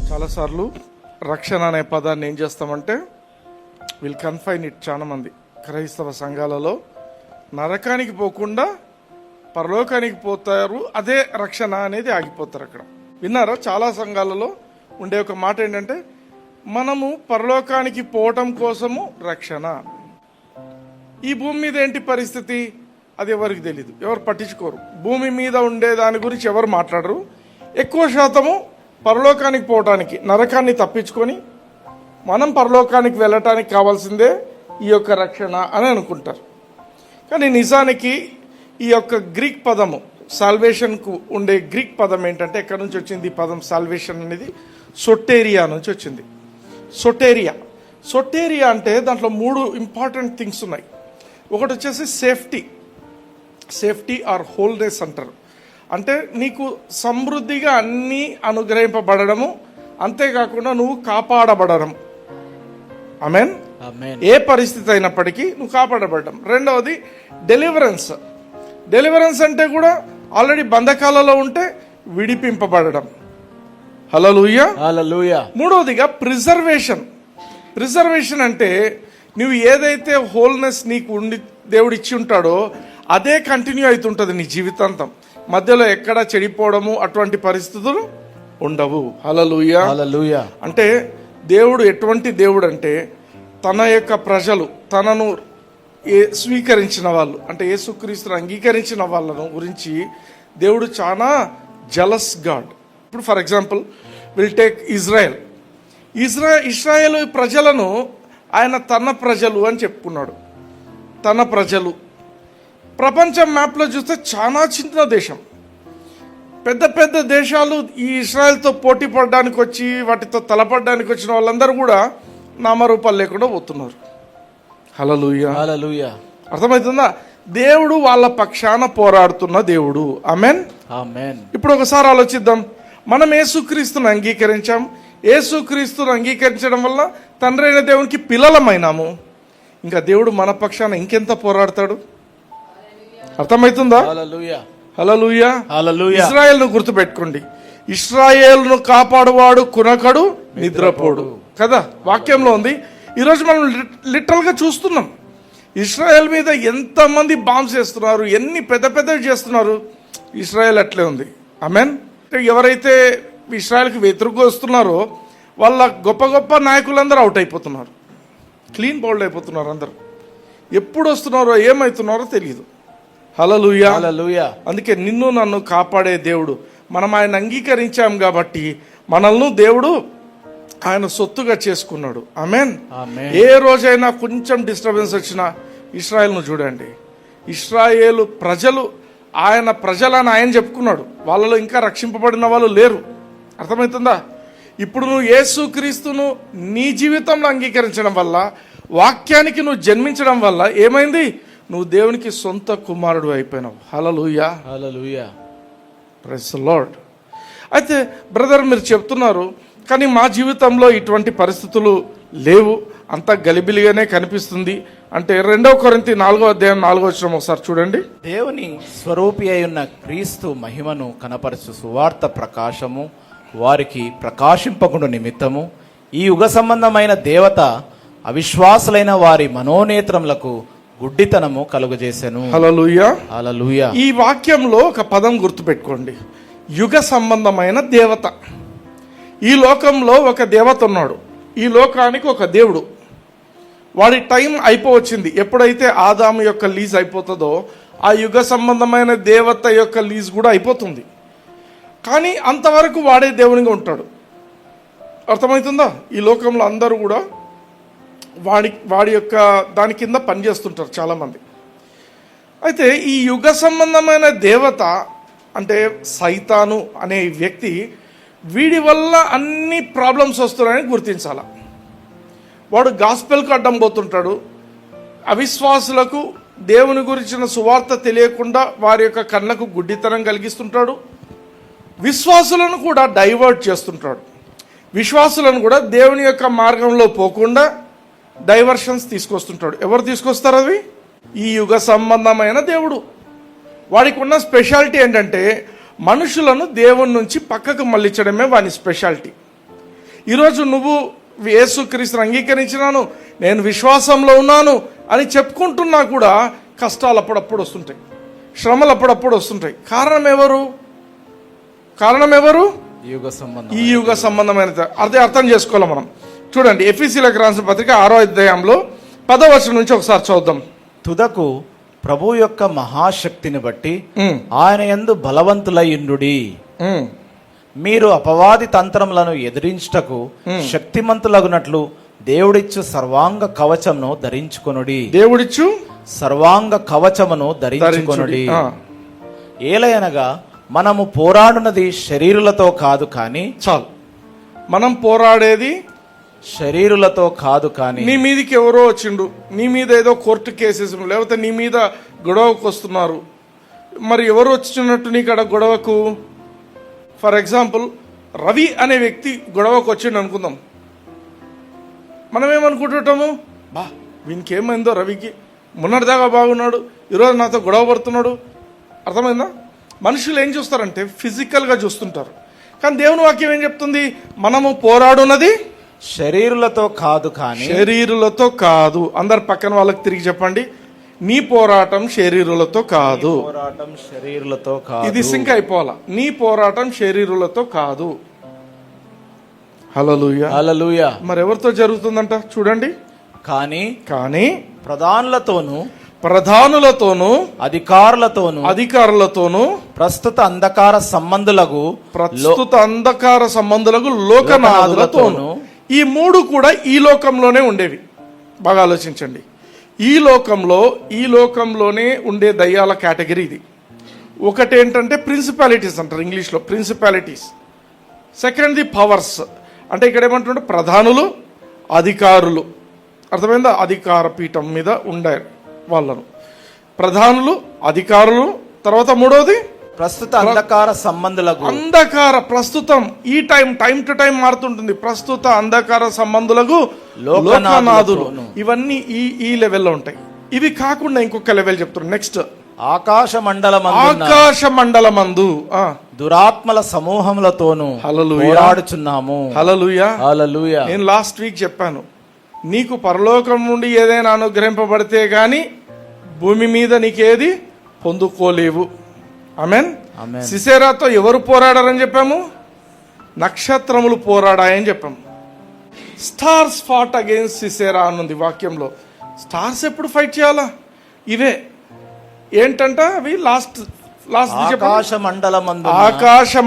చాలాసార్లు రక్షణ అనే పదాన్ని ఏం చేస్తామంటే విల్ కన్ఫైన్ ఇట్. చాలా మంది క్రైస్తవ సంఘాలలో నరకానికి పోకుండా పరలోకానికి పోతారు, అదే రక్షణ అనేది ఆగిపోతారు అక్కడ. విన్నారా? చాలా సంఘాలలో ఉండే ఒక మాట ఏంటంటే మనము పరలోకానికి పోవటం కోసము రక్షణ. ఈ భూమి మీద ఏంటి పరిస్థితి అది ఎవరికి తెలీదు, ఎవరు పట్టించుకోరు. భూమి మీద ఉండే దాని గురించి ఎవరు మాట్లాడరు. ఎక్కువ శాతము పరలోకానికి పోవటానికి, నరకాన్ని తప్పించుకొని మనం పరలోకానికి వెళ్ళటానికి కావాల్సిందే ఈ యొక్క రక్షణ అని అనుకుంటారు. కానీ నిజానికి ఈ యొక్క గ్రీక్ పదము సాల్వేషన్కు ఉండే గ్రీక్ పదం ఏంటంటే, ఎక్కడి నుంచి వచ్చింది ఈ పదం సాల్వేషన్ అనేది? సొటేరియా నుంచి వచ్చింది. సొటేరియా అంటే దాంట్లో 3 ఇంపార్టెంట్ థింగ్స్ ఉన్నాయి. ఒకటి వచ్చేసి సేఫ్టీ ఆర్ హోల్నెస్ అంటారు. అంటే నీకు సమృద్ధిగా అన్నీ అనుగ్రహింపబడము, అంతేకాకుండా నువ్వు కాపాడబడడం. ఆమేన్. ఏ పరిస్థితి అయినప్పటికీ నువ్వు కాపాడబడడం. రెండవది డెలివరెన్స్ అంటే కూడా ఆల్రెడీ బంధకాలలో ఉంటే విడిపింపబడడం. హల్లెలూయా. మూడవదిగా ప్రిజర్వేషన్ అంటే నువ్వు ఏదైతే హోల్నెస్ నీకు ఉండి దేవుడు ఇచ్చి ఉంటాడో అదే కంటిన్యూ అవుతుంటుంది నీ జీవితాంతం. మధ్యలో ఎక్కడ చెడిపోవడము అటువంటి పరిస్థితులు ఉండవు. హల్లెలూయా. అంటే దేవుడు ఎటువంటి దేవుడు అంటే తన యొక్క ప్రజలు తనను స్వీకరించిన వాళ్ళు, అంటే యేసుక్రీస్తును అంగీకరించిన వాళ్ళను గురించి దేవుడు చాలా జలస్ గాడ్. ఇప్పుడు for example will take Israel ప్రజలను ఆయన తన ప్రజలు అని చెప్పుకున్నాడు. తన ప్రజలు ప్రపంచం మ్యాప్లో చూస్తే చాలా చిన్న దేశం. పెద్ద పెద్ద దేశాలు ఈ ఇజ్రాయెల్తో పోటీ పడడానికి వచ్చి వాటితో తలపడడానికి వచ్చిన వాళ్ళందరూ కూడా నామరూపాలు లేకుండా పోతున్నారు. హల్లెలూయా. అర్థమవుతుందా? దేవుడు వాళ్ళ పక్షాన పోరాడుతున్న దేవుడు. ఆమేన్. ఇప్పుడు ఒకసారి ఆలోచిద్దాం. మనం యేసుక్రీస్తును అంగీకరించాం. యేసుక్రీస్తును అంగీకరించడం వల్ల తండ్రి అయిన దేవునికి పిల్లలమైనాము. ఇంకా దేవుడు మన పక్షాన ఇంకెంత పోరాడతాడు? అర్థమవుతుందా? హల్లెలూయా. ఇశ్రాయేలును గుర్తుపెట్టుకోండి. ఇశ్రాయేలును కాపాడువాడు కునకడు నిద్రపోడు కదా, వాక్యంలో ఉంది. ఈరోజు మనం లిటరల్ గా చూస్తున్నాం ఇశ్రాయేల్ మీద ఎంతమంది బాంబ్స్ వేస్తున్నారు, ఎన్ని పెద్ద పెద్దవి చేస్తున్నారు. ఇశ్రాయేల్ అట్లే ఉంది. ఆమేన్. ఎవరైతే ఇశ్రాయేల్కి వ్యతిరేకంగా వస్తున్నారో వాళ్ళ గొప్ప గొప్ప నాయకులందరూ అవుట్ అయిపోతున్నారు, క్లీన్ బౌల్డ్ అయిపోతున్నారు. అందరు ఎప్పుడు వస్తున్నారో ఏమవుతున్నారో తెలియదు. హల్లెలూయా. అందుకే నిన్ను నన్ను కాపాడే దేవుడు, మనం ఆయన అంగీకరించాం కాబట్టి మనల్ని దేవుడు ఆయన సొత్తుగా చేసుకున్నాడు. ఆమేన్. ఏ రోజైనా కొంచెం డిస్టర్బెన్స్ వచ్చినా ఇశ్రాయేల్ను చూడండి. ఇశ్రాయేలు ప్రజలు ఆయన ప్రజలని ఆయన చెప్పుకున్నాడు. వాళ్ళలో ఇంకా రక్షింపబడిన వాళ్ళు లేరు. అర్థమవుతుందా? ఇప్పుడు నువ్వు యేసుక్రీస్తును నీ జీవితంలో అంగీకరించడం వల్ల, వాక్యానికి నువ్వు జన్మించడం వల్ల ఏమైంది? నువ్వు దేవునికి సొంత కుమారుడు అయిపోయినావు. హల్లెలూయా. Praise the Lord. అయితే బ్రదర్ మీరు చెప్తున్నారు కానీ మా జీవితంలో ఇటువంటి పరిస్థితులు లేవు, అంతా గలిబిలిగానే కనిపిస్తుంది అంటే 2 కొరింథీ 4:4 ఒకసారి చూడండి. దేవుని స్వరూపి అయి ఉన్న క్రీస్తు మహిమను కనపరచు సువార్త ప్రకాశము వారికి ప్రకాశింపకుండా నిమిత్తము ఈ యుగ సంబంధమైన దేవత అవిశ్వాసులైన వారి మనోనేత్రములకు గుడ్డితనము కలుగజేసెను. హల్లెలూయా. ఈ వాక్యంలో ఒక పదం గుర్తుపెట్టుకోండి, యుగ సంబంధమైన దేవత. ఈ లోకంలో ఒక దేవత ఉన్నాడు, ఈ లోకానికి ఒక దేవుడు. వాడి టైం అయిపోవచ్చింది. ఎప్పుడైతే ఆదాము యొక్క లీజ్ అయిపోతుందో ఆ యుగ సంబంధమైన దేవత యొక్క లీజ్ కూడా అయిపోతుంది. కానీ అంతవరకు వాడే దేవునిగా ఉంటాడు. అర్థమవుతుందా? ఈ లోకంలో అందరూ కూడా వాడి యొక్క దాని కింద పనిచేస్తుంటారు చాలామంది. అయితే ఈ యుగ సంబంధమైన దేవత అంటే సైతాను అనే వ్యక్తి, వీడి వల్ల అన్ని ప్రాబ్లమ్స్ వస్తున్నాయని గుర్తించాల. వాడు గాస్పెల్కు అడ్డం పోతుంటాడు. అవిశ్వాసులకు దేవుని గురించిన సువార్త తెలియకుండా వారి యొక్క కళ్ళకు గుడ్డితనం కలిగిస్తుంటాడు. విశ్వాసులను కూడా డైవర్ట్ చేస్తుంటాడు. విశ్వాసులను కూడా దేవుని యొక్క మార్గంలో పోకుండా డైవర్షన్స్ తీసుకొస్తుంటాడు. ఎవరు తీసుకొస్తారు? అవి ఈ యుగ సంబంధమైన దేవుడు. వాడికి ఉన్న స్పెషాలిటీ ఏంటంటే మనుషులను దేవుని నుంచి పక్కకు మళ్ళించడమే వాని స్పెషాలిటీ. ఈరోజు నువ్వు యేసుక్రీస్తుని అంగీకరించినాను, నేను విశ్వాసంలో ఉన్నాను అని చెప్పుకుంటున్నా కూడా కష్టాలు అప్పుడప్పుడు వస్తుంటాయి, శ్రమలు అప్పుడప్పుడు వస్తుంటాయి. కారణం ఎవరు? ఈ యుగ సంబంధమైన అదే అర్థం చేసుకోవాలి మనం. చూడండి, ఎఫెసీయులకు రాసిన పత్రిక 6వ అధ్యాయంలో 10వ వచనం నుంచి ఒకసారి చూద్దాం. తుదకు ప్రభు యొక్క మహాశక్తిని బట్టి ఆయన యందు బలవంతులయ్యుండుడి. మీరు అపవాది తంత్రములను ఎదిరించుటకు శక్తిమంతులగునట్లు దేవుడిచ్చు సర్వాంగ కవచమును ధరించుకొనుడి. దేవుడిచ్చు సర్వాంగ కవచమును ధరించుకొనుడి. ఏలయనగా మనము పోరాడునది శరీరులతో కాదు కానీ, చాలు, మనం పోరాడేది శరీరులతో కాదు కానీ. నీ మీదకి ఎవరో వచ్చిండు, నీ మీద ఏదో కోర్టు కేసెస్ లేకపోతే నీ మీద గొడవకు వస్తున్నారు. మరి ఎవరు వచ్చినట్టు నీకు అక్కడ గొడవకు? ఫర్ ఎగ్జాంపుల్, రవి అనే వ్యక్తి గొడవకు వచ్చిండు అనుకుందాం. మనం ఏమనుకుంటుంటాము, వీనికి ఏమైందో, రవికి మొన్నటిదాకా బాగున్నాడు, ఈరోజు నాతో గొడవ పడుతున్నాడు. అర్థమైందా? మనుషులు ఏం చూస్తారంటే ఫిజికల్గా చూస్తుంటారు, కానీ దేవుని వాక్యం ఏం చెప్తుంది? మనము పోరాడున్నది శరీరులతో కాదు కానీ. శరీరులతో కాదు. అందరు పక్కన వాళ్ళకి తిరిగి చెప్పండి, నీ పోరాటం శరీరులతో కాదు. పోరాటం శరీరులతో కాదు. ఇది సింక్ అయిపోవాలా. నీ పోరాటం శరీరులతో కాదు. హల్లెలూయా, హల్లెలూయా. మరి ఎవరితో జరుగుతుందంట చూడండి. కానీ ప్రధానులతోనూ అధికారులతోనూ ప్రస్తుత అంధకార సంబంధులకు లోకనాథులతోనూ. ఈ మూడు కూడా ఈ లోకంలోనే ఉండేవి. బాగా ఆలోచించండి. ఈ లోకంలోనే ఉండే దయ్యాల కేటగిరీ ఇది. ఒకటేంటంటే ప్రిన్సిపాలిటీస్ అంటారు ఇంగ్లీష్లో, ప్రిన్సిపాలిటీస్. సెకండ్ది పవర్స్, అంటే ఇక్కడ ఏమంటుంటే ప్రధానులు, అధికారులు. అర్థమైందా? అధికార పీఠం మీద ఉండే వాళ్ళను ప్రధానులు, అధికారులు. తర్వాత మూడోది ప్రస్తుత అంధకార సంబంధులకు. ప్రస్తుతం ఈ టైం టు టైం మారుతుంటుంది. ప్రస్తుత అంధకార సంబంధులకు లోకనాథులు. ఇవన్నీ ఈ లెవెల్లో ఉంటాయి. ఇవి కాకుండా ఇంకొక లెవెల్ చెప్తున్నారు. నెక్స్ట్ ఆకాశ మండలమందు దురాత్మల సమూహములతోనూ పోరాడుచున్నాము. హల్లెలూయా, హల్లెలూయా. నేను లాస్ట్ వీక్ చెప్పాను, నీకు పరలోకం నుండి ఏదైనా అనుగ్రహింపబడితే గాని భూమి మీద నీకేది పొందుకోలేవు. ఆమేన్. సిసెరాతో ఎవరు పోరాడారని చెప్పాము? నక్షత్రములు పోరాడాయని చెప్పాము. స్టార్స్ ఫాట్ అగైన్స్ సిసెరా అనుంది వాక్యంలో. స్టార్స్ ఎప్పుడు ఫైట్ చేయాలా? ఇవే ఏంటంట అవి లాస్ట్ ఆకాశ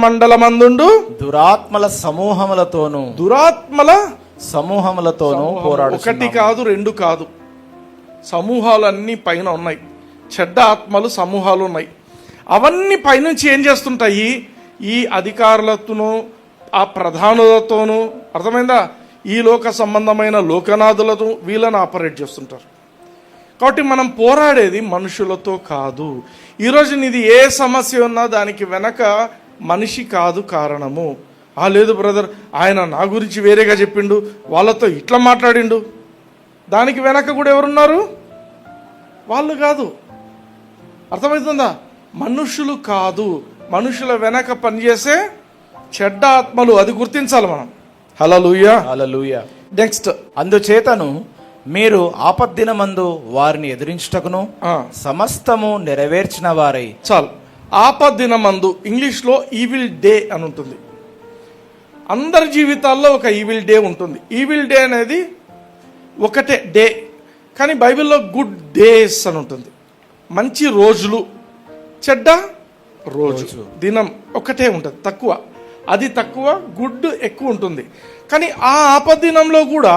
మండలమందు దురాత్మల సమూహములతోనూ పోరాడు. ఒకటి కాదు, రెండు కాదు, సమూహాలు అన్ని పైన ఉన్నాయి. చెడ్డ ఆత్మలు సమూహాలు ఉన్నాయి. అవన్నీ పైనుంచి ఏం చేస్తుంటాయి? ఈ అధికారులతోనూ ఆ ప్రధానులతోనూ, అర్థమైందా, ఈ లోక సంబంధమైన లోకనాథులతో వీళ్ళని ఆపరేట్ చేస్తుంటారు. కాబట్టి మనం పోరాడేది మనుషులతో కాదు. ఈరోజు నీది ఏ సమస్య ఉన్నా దానికి వెనక మనిషి కాదు కారణము. లేదు బ్రదర్, ఆయన నా గురించి వేరేగా చెప్పిండు, వాళ్ళతో ఇట్లా మాట్లాడిండు, దానికి వెనక కూడా ఎవరున్నారు? వాళ్ళు కాదు. అర్థమవుతుందా? మనుషులు కాదు, మనుషుల వెనక పనిచేసే చెడ్డ ఆత్మలు. అది గుర్తించాలి మనం. హల్లెలూయా, హల్లెలూయా. నెక్స్ట్, అందుచేతను మీరు ఆపద్దినమందు వారిని ఎదిరించుటకును సమస్తము నెరవేర్చిన వారై. చాలు. ఆపద్దినమందు ఇంగ్లీష్లో ఈవిల్ డే అని ఉంటుంది. అందరి జీవితాల్లో ఒక ఈవిల్ డే ఉంటుంది. ఈవిల్ డే అనేది ఒకటే డే, కానీ బైబిల్లో గుడ్ డేస్ అని ఉంటుంది. మంచి రోజులు, చెడ్డ రోజు, దినం ఒకటే ఉంటుంది. తక్కువ, అది తక్కువ, గుడ్ ఎక్కువ ఉంటుంది. కానీ ఆ ఆపద్దినంలో కూడా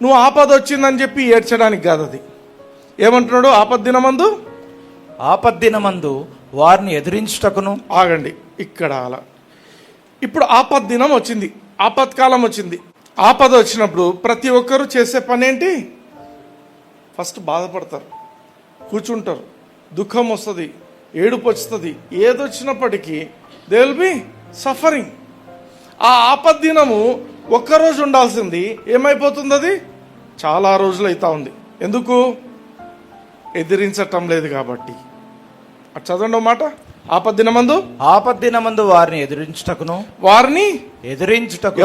నువ్వు ఆపద వచ్చిందని చెప్పి ఏడ్చడానికి కాదు. అది ఏమంటున్నాడు? ఆపద్దినమందు వారిని ఎదిరించుటకును. ఆగండి ఇక్కడ. అలా ఇప్పుడు ఆపద్దినం వచ్చింది, ఆపత్కాలం వచ్చింది. ఆపద వచ్చినప్పుడు ప్రతి ఒక్కరూ చేసే పని ఏంటి? ఫస్ట్ బాధపడతారు, కూర్చుంటారు, దుఃఖం వస్తుంది, ఏడుపు వస్తుంది. ఏదొచ్చినప్పటికీ దే విల్ బి సఫరింగ్. ఆ ఆపద్దినము ఒక్కరోజు ఉండాల్సింది ఏమైపోతుంది? అది చాలా రోజులు అవుతా ఉంది. ఎందుకు? ఎదిరించటం లేదు కాబట్టి. అటు చదవండి మాట. ఆపద్దినమందు వారిని ఎదిరించుటకును.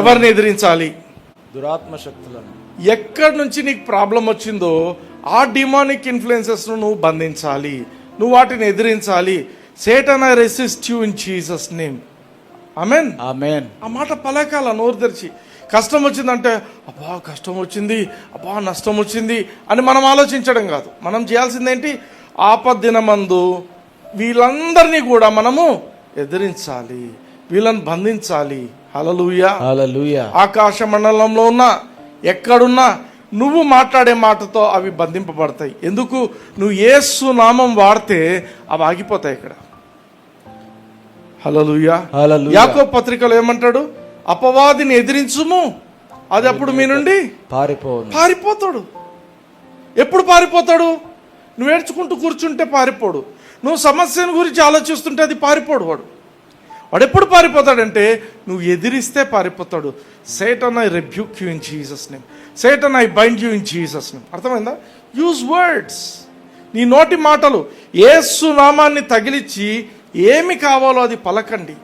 ఎవరిని ఎదిరించాలి? దురాత్మ శక్తులను ఎక్కడి నుంచి నీకు ప్రాబ్లం వచ్చిందో ఆ డిమానిక్ ఇన్ఫ్లుయెన్సెస్ నువ్వు బంధించాలి, నువ్వు వాటిని ఎదిరించాలి. Satan I resist you in Jesus name. Amen. Amen. ఆ మాట పలకాల నోరు తెరిచి. కష్టం వచ్చిందంటే అబ్బా కష్టం వచ్చింది, అబ్బా నష్టం వచ్చింది అని మనం ఆలోచించడం కాదు. మనం చేయాల్సిందేంటి? ఆపద్దినమందు వీళ్ళందరినీ కూడా మనము ఎదిరించాలి, వీళ్ళని బంధించాలి. హల్లెలూయా. హల్లెలూయా. ఆకాశ మండలంలో ఉన్నా ఎక్కడున్నా నువ్వు మాట్లాడే మాటతో అవి బంధింపబడతాయి. ఎందుకు? నువ్వు యేసు నామం వాడితే అవి ఆగిపోతాయి ఇక్కడ. హల్లెలూయా. హల్లెలూయా. యాకోబు పత్రికలో ఏమంటాడు? అపవాదిని ఎదిరించుము, అది అప్పుడు మీ నుండి పారిపోతాడు. ఎప్పుడు పారిపోతాడు? నువ్వు ఏడ్చుకుంటూ కూర్చుంటే పారిపోడు. నువ్వు సమస్యను గురించి ఆలోచిస్తుంటే అది పారిపోడు. వాడు ఎప్పుడు పారిపోతాడంటే నువ్వు ఎదిరిస్తే పారిపోతాడు. Satan I rebuke you in Jesus name, Satan I bind you in Jesus name. అర్థమైందా? Use words. నీ నోటి మాటలు యేసు నామాన్ని తగిలిచ్చి ఏమి కావాలో అది పలకండి,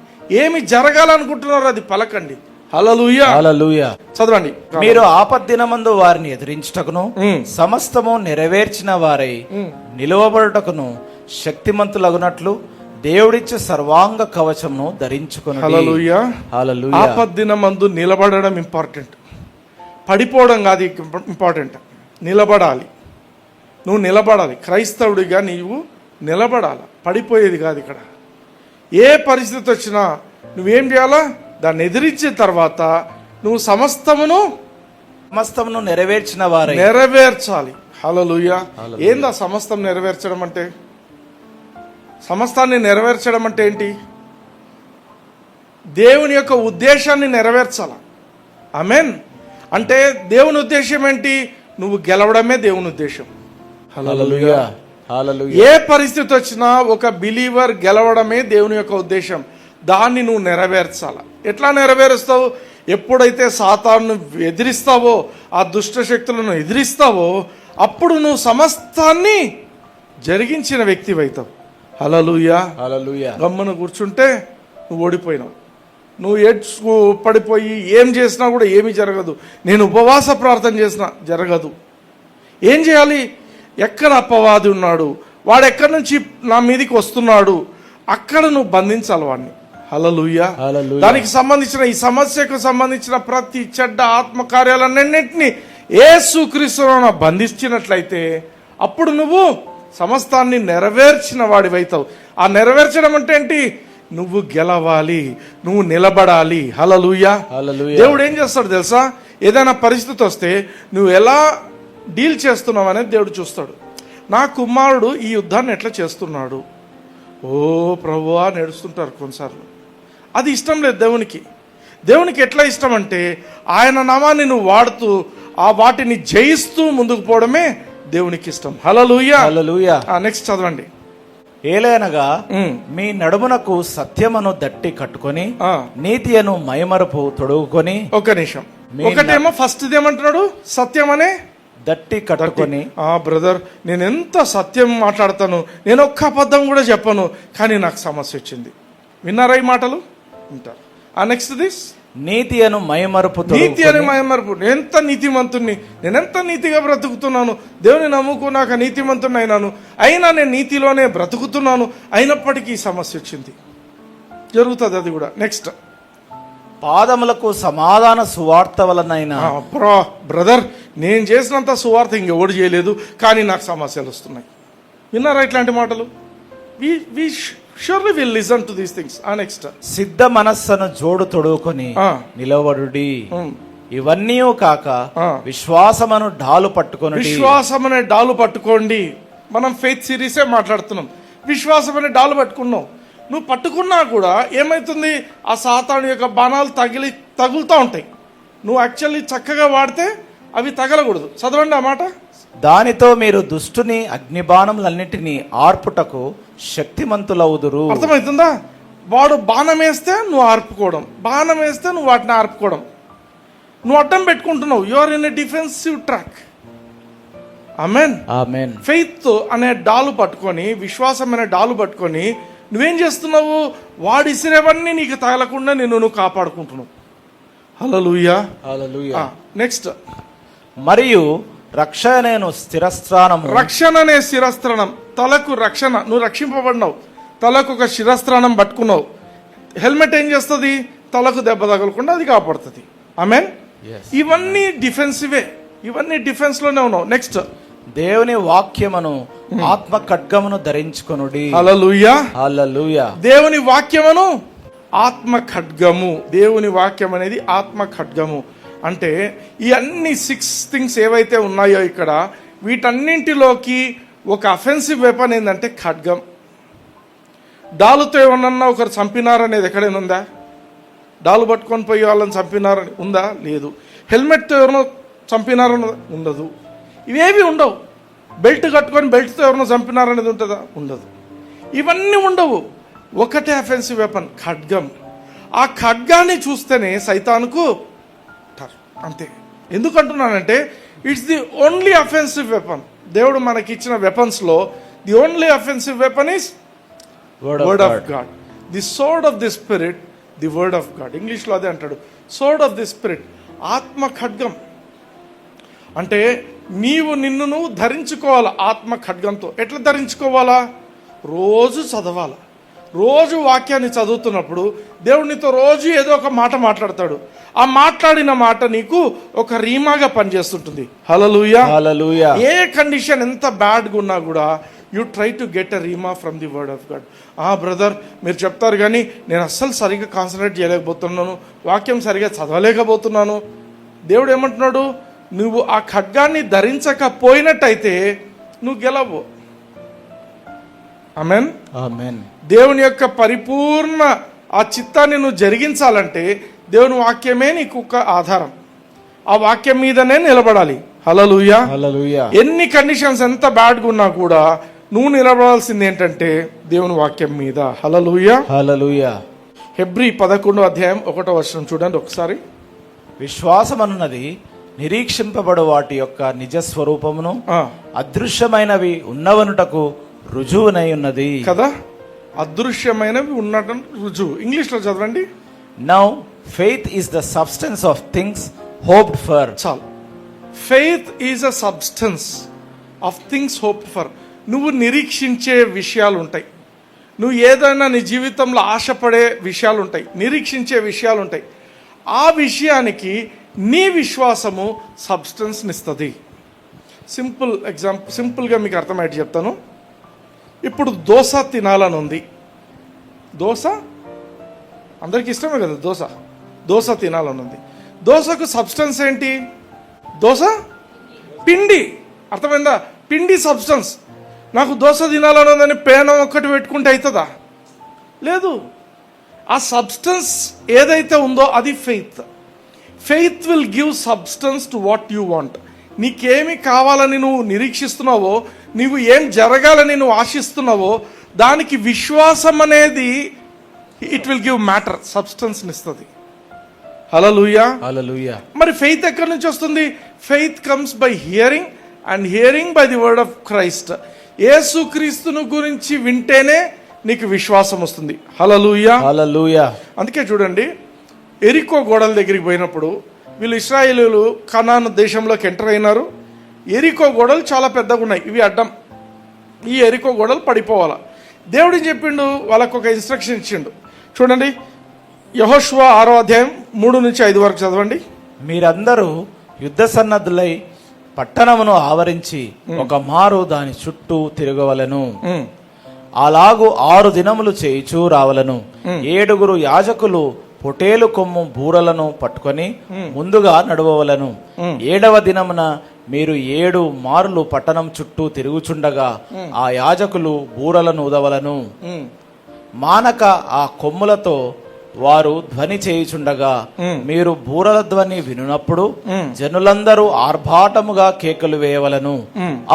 ఏమి జరగాలనుకుంటున్నారో అది పలకండి. హల్లెలూయా. హల్లెలూయా. చదవండి. మీరు ఆపద్దినమందు వారిని ఎదిరించుటకును సమస్తము నెరవేర్చిన వారై నిలువబడుటకును శక్తిమంతులగునట్లు దేవుడిచ్చే సర్వాంగ కవచమును ధరించుకొనుడి. హల్లెలూయా. హల్లెలూయా. ఆపద్దినమందు నిలబడడం ఇంపార్టెంట్, పడిపోవడం కాదు ఇంపార్టెంట్. నిలబడాలి. నువ్వు నిలబడాలి. క్రైస్తవుడిగా నీవు నిలబడాలి, పడిపోయేది కాదు. ఇక్కడ ఏ పరిస్థితి వచ్చినా నువ్వేం చేయాలా? దాన్ని ఎదిరించిన తర్వాత నువ్వు సమస్తమును నెరవేర్చిన వారై నెరవేర్చాలి. హల్లెలూయా. ఏందా సమస్తం నెరవేర్చడం అంటే? సమస్తాన్ని నెరవేర్చడం అంటే ఏంటి? దేవుని యొక్క ఉద్దేశాన్ని నెరవేర్చాల. ఆమేన్. అంటే దేవుని ఉద్దేశం ఏంటి? నువ్వు గెలవడమే దేవుని ఉద్దేశం. హల్లెలూయా. హల్లెలూయా. ఏ పరిస్థితి వచ్చినా ఒక బిలీవర్ గెలవడమే దేవుని యొక్క ఉద్దేశం. దాన్ని నువ్వు నెరవేర్చాల. ఎట్లా నెరవేరుస్తావు? ఎప్పుడైతే సాతాను ఎదిరిస్తావో, ఆ దుష్ట శక్తులను ఎదిరిస్తావో, అప్పుడు నువ్వు సమస్తాన్ని జరిగించిన వ్యక్తివైతావు. హల్లెలూయా. హల్లెలూయా. గమ్మున కూర్చుంటే నువ్వు ఓడిపోయినావు. నువ్వు ఏడ్చు పడిపోయి ఏం చేసినా కూడా ఏమీ జరగదు. నేను ఉపవాస ప్రార్థన చేసినా జరగదు. ఏం చేయాలి? ఎక్కడ అపవాది ఉన్నాడు, వాడు ఎక్కడి నుంచి నా మీదికి వస్తున్నాడు, అక్కడ నువ్వు బంధించాలి వాడిని. హల్లెలూయా. దానికి సంబంధించిన ఈ సమస్యకు సంబంధించిన ప్రతి చెడ్డ ఆత్మకార్యాలన్నింటినీ యేసుక్రీస్తును బంధించినట్లయితే అప్పుడు నువ్వు సమస్తాన్ని నెరవేర్చిన వాడివైతావు. ఆ నెరవేర్చడం అంటే ఏంటి? నువ్వు గెలవాలి, నువ్వు నిలబడాలి. హల్లెలూయా. దేవుడు ఏం చేస్తాడు తెలుసా? ఏదైనా పరిస్థితి వస్తే నువ్వు ఎలా డీల్ చేస్తున్నావు అనేది దేవుడు చూస్తాడు. నా కుమారుడు ఈ యుద్ధాన్ని ఎట్లా చేస్తున్నాడు, ఓ ప్రభువా నడుస్తుంటారు కొన్నిసార్లు. అది ఇష్టం లేదు దేవునికి. దేవునికి ఎట్లా ఇష్టం అంటే ఆయన నామాన్ని నువ్వు వాడుతూ ఆ వాటిని జయిస్తూ ముందుకు పోవడమే దేవునికి ఇష్టం. హల్లెలూయా. హల్లెలూయా. నెక్స్ట్ చదవండి. ఏలైనగా మీ నడుమునకు సత్యమును దట్టి కట్టుకొని నీతి అను మైమరుపు తొడుగుకొని. ఒక నిమిషం. ఒకటేమో ఫస్ట్ ఏమంటున్నాడు? సత్యం అనే దట్టి కట్టుకొని. బ్రదర్, నేను ఎంత సత్యం మాట్లాడతాను, నేను ఒక్క అబద్ధం కూడా చెప్పను, కానీ నాకు సమస్య వచ్చింది. విన్నారా ఈ మాటలు? వింటారు. నెక్స్ట్ దిస్ నీతి అను మైమరుపు. నీతి అనే మైమరుపు. ఎంత నీతిమంతుణ్ణి, నేనెంత నీతిగా బ్రతుకుతున్నాను, దేవుని నమ్ముకున్నాక నీతిమంతుణ్ణి అయినాను, అయినా నేను నీతిలోనే బ్రతుకుతున్నాను, అయినప్పటికీ సమస్య వచ్చింది. జరుగుతుంది అది కూడా. నెక్స్ట్ పాదములకు సమాధాన సువార్త వలనైనా. బ్రదర్, నేను చేసినంత సువార్త ఇంకెవడు చేయలేదు, కానీ నాకు సమస్యలు వస్తున్నాయి. విన్నారా ఇట్లాంటి మాటలు? Surely we'll listen to these things. Next. సిద్ధ మనస్సును జోడు తొడుగుకొని నిలవడుడి. ఇవన్నీ కాక విశ్వాసమును డాలు పట్టుకొని. విశ్వాసమనే డాలు పట్టుకోండి. మనం ఫెయిత్ సిరీసే మాట్లాడుతున్నాం. విశ్వాసం అనే డాలు పట్టుకున్నావు. నువ్వు పట్టుకున్నా కూడా ఏమైతుంది? ఆ సాతాను యొక్క బాణాలు తగులుతూ ఉంటాయి. నువ్వు యాక్చువల్లీ చక్కగా వాడితే అవి తగలకూడదు. చదవండి ఆ మాట. దానితో మీరు దుష్టుని అగ్నిబాణములన్నిటినీ ఆర్పుటకు శక్తిమంతులవుదురు. అర్థమవుతుందా? వాడు బాణం వేస్తే నువ్వు ఆర్పుకోవడం, బాణం వేస్తే నువ్వు వాటిని ఆర్పుకోవడం. నువ్వు అడ్డం పెట్టుకుంటున్నావు. You are in a defensive track. Amen. Amen. Faith అనే డాలు పట్టుకొని, విశ్వాసం అనే డాలు పట్టుకొని నువ్వేం చేస్తున్నావు? వాడు ఇసిరేవన్నీ నీకు తగలకుండా నువ్వు కాపాడుకుంటున్నావు. హల్లెలూయా. హల్లెలూయా. నెక్స్ట్, మరియు రక్షణ నేను స్థిరస్థానము. రక్షణ అనే శిరస్త్రాణం, తలకు రక్షణ. నువ్వు రక్షింపబడినావు, తలకు ఒక శిరస్త్రాణం పట్టుకున్నావు. హెల్మెట్ ఏం చేస్తుంది? తలకు దెబ్బ తగలకుండా అది కాపాడుతుంది. ఆమేన్. ఇవన్నీ డిఫెన్సివే, ఇవన్నీ డిఫెన్స్ లోనే ఉన్నావు. నెక్స్ట్, దేవుని వాక్యమును ఆత్మ ఖడ్గమును ధరించుకొనుడి. హల్లెలూయా. హల్లెలూయా. దేవుని వాక్యమును ఆత్మ ఖడ్గము. దేవుని వాక్యం అనేది ఆత్మ ఖడ్గము. అంటే ఈ అన్ని 6 థింగ్స్ ఏవైతే ఉన్నాయో ఇక్కడ, వీటన్నింటిలోకి ఒక అఫెన్సివ్ వెపన్ ఏంటంటే ఖడ్గం. డాలుతో ఏమన్నా ఒకరు చంపినారనేది ఎక్కడైనా ఉందా? డాలు పట్టుకొని పోయి వాళ్ళని చంపినారని ఉందా? లేదు. హెల్మెట్తో ఎవరినో చంపినారని ఉండదు. ఇవేవి ఉండవు. బెల్ట్ కట్టుకొని బెల్ట్తో ఎవరినో చంపినారనేది ఉంటుందా? ఉండదు. ఇవన్నీ ఉండవు. ఒకటే అఫెన్సివ్ వెపన్, ఖడ్గం. ఆ ఖడ్గాన్ని చూస్తేనే సైతానుకు అంతే. ఎందుకంటున్నానంటే it's the only offensive weapon. దేవుడు మనకి ఇచ్చిన వెపన్స్ లో the only offensive weapon is word of God. The sword of the spirit, the word of God. English లో అదే అంటాడు, సోర్డ్ ఆఫ్ ది స్పిరిట్, ఆత్మ ఖడ్గం. అంటే నీవు నిన్ను ధరించుకోవాలా ఆత్మ ఖడ్గంతో. ఎట్లా ధరించుకోవాలా? రోజు చదవాలా. రోజు వాక్యాన్ని చదువుతున్నప్పుడు దేవుడు నీతో రోజు ఏదో ఒక మాట మాట్లాడతాడు. ఆ మాట్లాడిన మాట నీకు ఒక రీమాగా పనిచేస్తుంటుంది. హల్లెలూయా. హల్లెలూయా. ఏ కండిషన్ ఎంత బ్యాడ్గా ఉన్నా కూడా you try to get a Reema from the word of God. Brother మీరు చెప్తారు కానీ నేను అస్సలు సరిగ్గా కాన్సన్ట్రేట్ చేయలేకపోతున్నాను, వాక్యం సరిగా చదవలేకపోతున్నాను. దేవుడు ఏమంటున్నాడు? నువ్వు ఆ ఖడ్గాన్ని ధరించకపోయినట్టయితే నువ్వు గెలవు. ఆమేన్. ఆమేన్. దేవుని యొక్క పరిపూర్ణ ఆ చిత్తాన్ని నువ్వు జరిగించాలంటే దేవుని వాక్యమే నీకు ఒక ఆధారం. ఆ వాక్యం మీదనే నిలబడాలి. హల్లెలూయా. హల్లెలూయా. ఎన్ని కండిషన్స్ ఎంత బ్యాడ్గా ఉన్నా కూడా నువ్వు నిలబడాల్సింది ఏంటంటే దేవుని వాక్యం మీద. హల్లెలూయా. హల్లెలూయా. హెబ్రీ 11:1 చూడండి ఒకసారి. విశ్వాసమన్నది నిరీక్షింపబడు వాటి యొక్క నిజ స్వరూపమును అదృశ్యమైనవి ఉన్నవనుటకు రుజువునై ఉన్నది కదా. అదృశ్యమైనవి ఉన్నట్టు రుజువు. ఇంగ్లీష్ లో చదవండి. Now faith is the substance of things hoped for. చాలు. Faith is a substance of things hoped for. నువ్వు నిరీక్షించే విషయాలు ఉంటాయి. నువ్వు ఏదైనా నీ జీవితంలో ఆశపడే విషయాలు ఉంటాయి, నిరీక్షించే విషయాలు ఉంటాయి. ఆ విషయానికి నీ విశ్వాసము సబ్స్టెన్స్ని ఇస్తుంది. సింపుల్గా మీకు అర్థమయ్యేది చెప్తాను. ఇప్పుడు దోశ తినాలని ఉంది. దోశ అందరికి ఇష్టమే కదా. దోశ తినాలని ఉంది. దోశకు సబ్స్టెన్స్ ఏంటి? దోశ పిండి. అర్థమైందా? పిండి సబ్స్టెన్స్. నాకు దోశ తినాలని ఉందని పేనం ఒక్కటి పెట్టుకుంటే అవుతుందా? లేదు. ఆ సబ్స్టెన్స్ ఏదైతే ఉందో అది faith. Faith will give substance to what you want. నీకేమి కావాలని నువ్వు నిరీక్షిస్తున్నావో, నీవు ఏం జరగాలని నువ్వు ఆశిస్తున్నావో దానికి విశ్వాసం అనేది ఇట్ విల్ గివ్ మ్యాటర్, సబ్స్టెన్స్ని ఇస్తుంది. హల్లెలూయా. హల్లెలూయా. మరి ఫెయిత్ ఎక్కడి నుంచి వస్తుంది? Faith comes by hearing and hearing by the word of Christ. యేసుక్రీస్తును గురించి వింటేనే నీకు విశ్వాసం వస్తుంది. హల్లెలూయా. హల్లెలూయా. అందుకే చూడండి, ఎరికో గోడల దగ్గరికి పోయినప్పుడు వీళ్ళు ఇశ్రాయేలీయులు కనాను దేశంలోకి ఎంటర్ అయినారు. ఎరికో గోడలు చాలా పెద్దగా ఉన్నాయి, ఇవి అడ్డం. ఈ ఎరికో గోడలు పడిపోవాలా. దేవుడు చెప్పిండు, వాళ్ళకు ఒక ఇన్స్ట్రక్షన్ ఇచ్చిండు. చూడండి, యెహోషువ 6:3-5 వరకు చదవండి. మీరందరూ యుద్ధ సన్నద్ధులై పట్టణమును ఆవరించి ఒక మారు దాని చుట్టూ తిరగవలెను. అలాగు 6 దినములు చేయిచూ రావలను. 7 యాజకులు పొటేలు కొమ్ము బూరలను పట్టుకొని ముందుగా నడవవలను. 7వ దినమున మీరు 7 మార్లు పట్టణం చుట్టూ తిరుగుచుండగా ఆ యాజకులు బూరలను ఊదవలను. మానక ఆ కొమ్ములతో వారు ధ్వని చేయుచుండగా మీరు బూరల ధ్వని వినునప్పుడు జనులందరూ ఆర్భాటముగా కేకలు వేయవలను.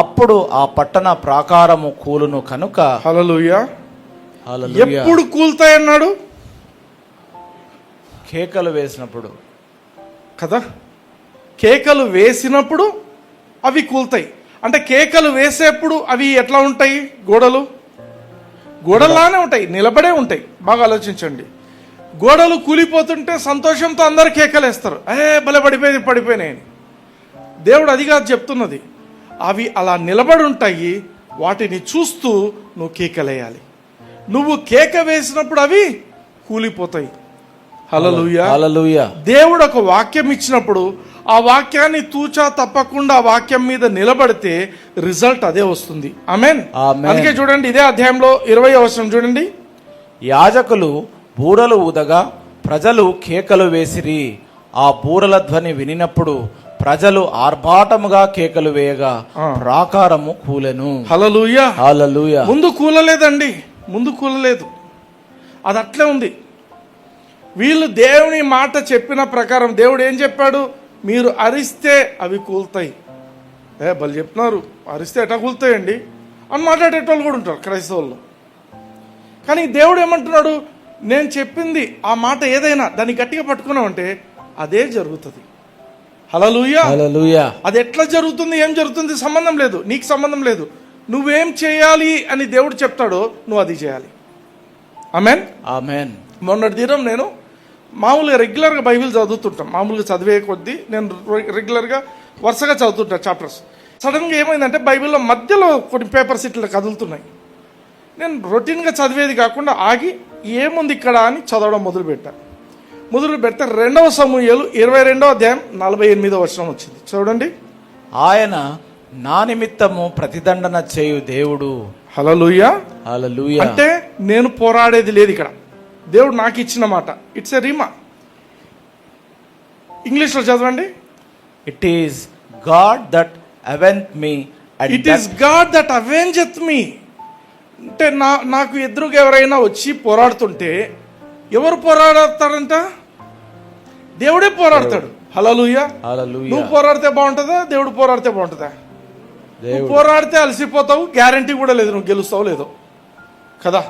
అప్పుడు ఆ పట్టణ ప్రాకారము కూలును కనుక. హల్లెలూయా. ఎప్పుడు కూల్తాయన్నాడు? కేకలు వేసినప్పుడు కదా. కేకలు వేసినప్పుడు అవి కూల్తాయి. అంటే కేకలు వేసేప్పుడు అవి ఎట్లా ఉంటాయి? గోడలానే ఉంటాయి, నిలబడే ఉంటాయి. బాగా ఆలోచించండి. గోడలు కూలిపోతుంటే సంతోషంతో అందరు కేకలేస్తారు, భలే పడిపోయినాయి. దేవుడు అది కాదు చెప్తున్నది, అవి అలా నిలబడి ఉంటాయి, వాటిని చూస్తూ నువ్వు కేకలేయాలి. నువ్వు కేక వేసినప్పుడు అవి కూలిపోతాయి. హల్లెలూయా హల్లెలూయా. దేవుడు ఒక వాక్యం ఇచ్చినప్పుడు ఆ వాక్యాన్ని తూచా తప్పకుండా ఆ వాక్యం మీద నిలబడితే రిజల్ట్ అదే వస్తుంది. ఆమేన్. అందుకే చూడండి, ఇదే అధ్యాయంలో 20వ వచనం చూడండి. యాజకులు బూరలు ఊదగా ప్రజలు కేకలు వేసిరి. ఆ బూరల ధ్వని వినినప్పుడు ప్రజలు ఆర్భాటముగా కేకలు వేయగా ప్రాకారము కూలెను. హల్లెలూయా హల్లెలూయా. ముందు కూలలేదండి, ముందు కూలలేదు, అది అట్లే ఉంది. వీళ్ళు దేవుని మాట చెప్పిన ప్రకారం దేవుడు ఏం చెప్పాడు, మీరు అరిస్తే అవి కూలుతాయి. బలి చెప్తున్నారు, అరిస్తే ఎట్లా కూలుతాయండి అని మాట్లాడేటోళ్ళు కూడా ఉంటారు క్రైస్తవుల్లో. కానీ దేవుడు ఏమంటున్నాడు, నేను చెప్పింది ఆ మాట ఏదైనా దాన్ని గట్టిగా పట్టుకున్నావంటే అదే జరుగుతుంది. హల్లెలూయా హల్లెలూయా. అది ఎట్లా జరుగుతుంది, ఏం జరుగుతుంది సంబంధం లేదు, నీకు సంబంధం లేదు. నువ్వేం చేయాలి అని దేవుడు చెప్తాడో నువ్వు అది చేయాలి. ఆమేన్ ఆమేన్. మొన్నటి దినం నేను మామూలుగా రెగ్యులర్గా బైబిల్ చదువుతుంటాం, మామూలుగా చదివే కొద్దీ నేను రెగ్యులర్గా వరుసగా చదువుతుంటాను చాప్టర్స్. సడన్గా ఏమైందంటే బైబిల్లో మధ్యలో కొన్ని పేపర్స్ ఇట్లా కదులుతున్నాయి. నేను రొటీన్గా చదివేది కాకుండా ఆగి ఏముంది ఇక్కడ అని చదవడం మొదలు పెడితే 2వ సమూయేలు 22వ అధ్యాయం 48వ వచనం వచ్చింది. చూడండి. ఆయన నా నిమిత్తము ప్రతిదండన చేయు దేవుడు. హల్లెలూయా హల్లెలూయా. అంటే నేను పోరాడేది లేదు ఇక్కడ, దేవుడు నాకు ఇచ్చిన మాట. It's a rhema. ఇంగ్లీష్లో చదవండి. It is God that avenged me. It is God that avengeth me. అంటే నాకు ఎదురుగా ఎవరైనా వచ్చి పోరాడుతుంటే ఎవరు పోరాడతారంట? దేవుడే పోరాడతాడు. హల్లెలూయా హల్లెలూయా. నువ్వు పోరాడితే బాగుంటుందా, దేవుడు పోరాడితే బాగుంటుందా? నువ్వు పోరాడితే అలసిపోతావు, గ్యారంటీ కూడా లేదు నువ్వు గెలుస్తావు లేదో కదా.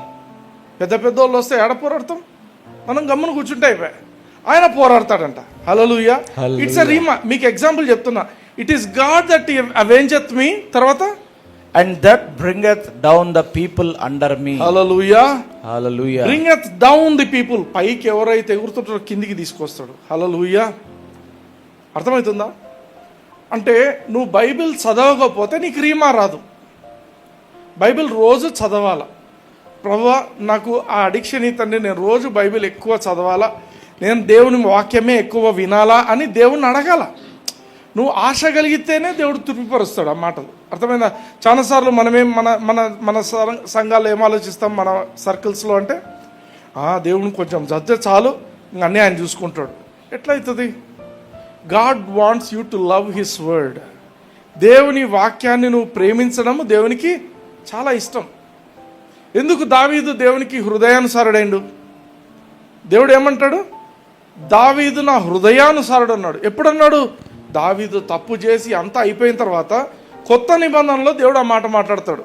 పెద్ద పెద్ద వాళ్ళు వస్తే ఏడ పోరాడతాం, మనం గమ్మున కూర్చుంటే అయిపోయా. ఆయన పోరాడతాడంట. హల్లెలూయా. It's a Reema. మీకు ఎగ్జాంపుల్ చెప్తున్నా. It is God that avengeth మీ, తర్వాత and that bringeth down the people under me. Hallelujah hallelujah. bringeth down the people. పైకి ఎవరైతే ఎగురుతుంటారో కిందికి తీసుకొస్తాడు. హల్లెలూయా. అర్థమవుతుందా? అంటే నువ్వు బైబిల్ చదవకపోతే నీకు రీమా రాదు. బైబిల్ రోజు చదవాలా. ప్రభువా, నాకు ఆ అడిక్షన్ ఇతండి, నేను రోజు బైబిల్ ఎక్కువ చదవాలా, నేను దేవుని వాక్యమే ఎక్కువ వినాలా అని దేవుణ్ణి అడగాల. నువ్వు ఆశ కలిగితేనే దేవుడు తృప్తిపరుస్తాడు ఆ మాటలు. అర్థమైందా? చాలాసార్లు మనమేం మన మన మన సంఘాల్లో ఏం ఆలోచిస్తాం, మన సర్కిల్స్లో అంటే దేవుని కొంచెం చదివితే చాలు, ఇంక అన్నీ ఆయన చూసుకుంటాడు. ఎట్లయితుంది? God wants you to love his word. దేవుని వాక్యాన్ని నువ్వు ప్రేమించడం దేవునికి చాలా ఇష్టం. ఎందుకు దావీదు దేవునికి హృదయానుసారుడైండు? దేవుడు ఏమంటాడు? దావీదు నా హృదయానుసారుడు అన్నాడు. ఎప్పుడన్నాడు? దావీదు తప్పు చేసి అంతా అయిపోయిన తర్వాత కొత్త నిబంధనలో దేవుడు ఆ మాట మాట్లాడతాడు.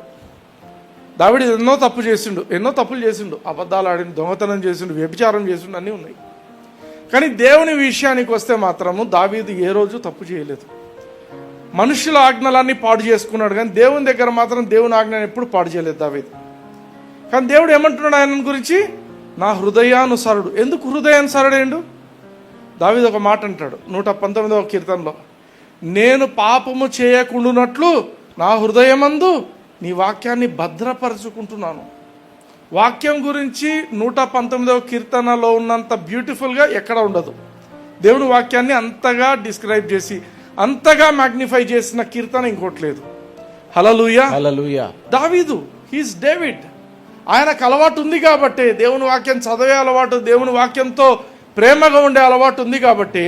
దావీదు ఎన్నో తప్పులు చేసిండు, అబద్ధాలు ఆడిండు, దొంగతనం చేసిండు, వ్యభిచారం చేసిండు, అన్నీ ఉన్నాయి. కానీ దేవుని విషయానికి వస్తే మాత్రము దావీదు ఏ రోజు తప్పు చేయలేదు. మనుషుల ఆజ్ఞలన్నీ పాడు చేసుకున్నాడు, కానీ దేవుని దగ్గర మాత్రం దేవుని ఆజ్ఞను ఎప్పుడు పాడు చేయలేదు దావీదు. కానీ దేవుడు ఏమంటున్నాడు ఆయన గురించి? నా హృదయానుసారుడు. ఎందుకు హృదయానుసారుడేండు? దావీదు ఒక మాట అంటాడు 119వ కీర్తనలో, నేను పాపము చేయకుండానట్లు నా హృదయమందు నీ వాక్యాన్ని భద్రపరచుకుంటున్నాను. వాక్యం గురించి 119వ కీర్తనలో ఉన్నంత బ్యూటిఫుల్గా ఎక్కడ ఉండదు. దేవుని వాక్యాన్ని అంతగా డిస్క్రైబ్ చేసి అంతగా మ్యాగ్నిఫై చేసిన కీర్తన ఇంకోటి లేదు. హల్లెలూయా హల్లెలూయా. దావీదు, హీస్ డేవిడ్. ఆయనకు అలవాటు ఉంది కాబట్టి, దేవుని వాక్యం చదివే అలవాటు, దేవుని వాక్యంతో ప్రేమగా ఉండే అలవాటు ఉంది కాబట్టి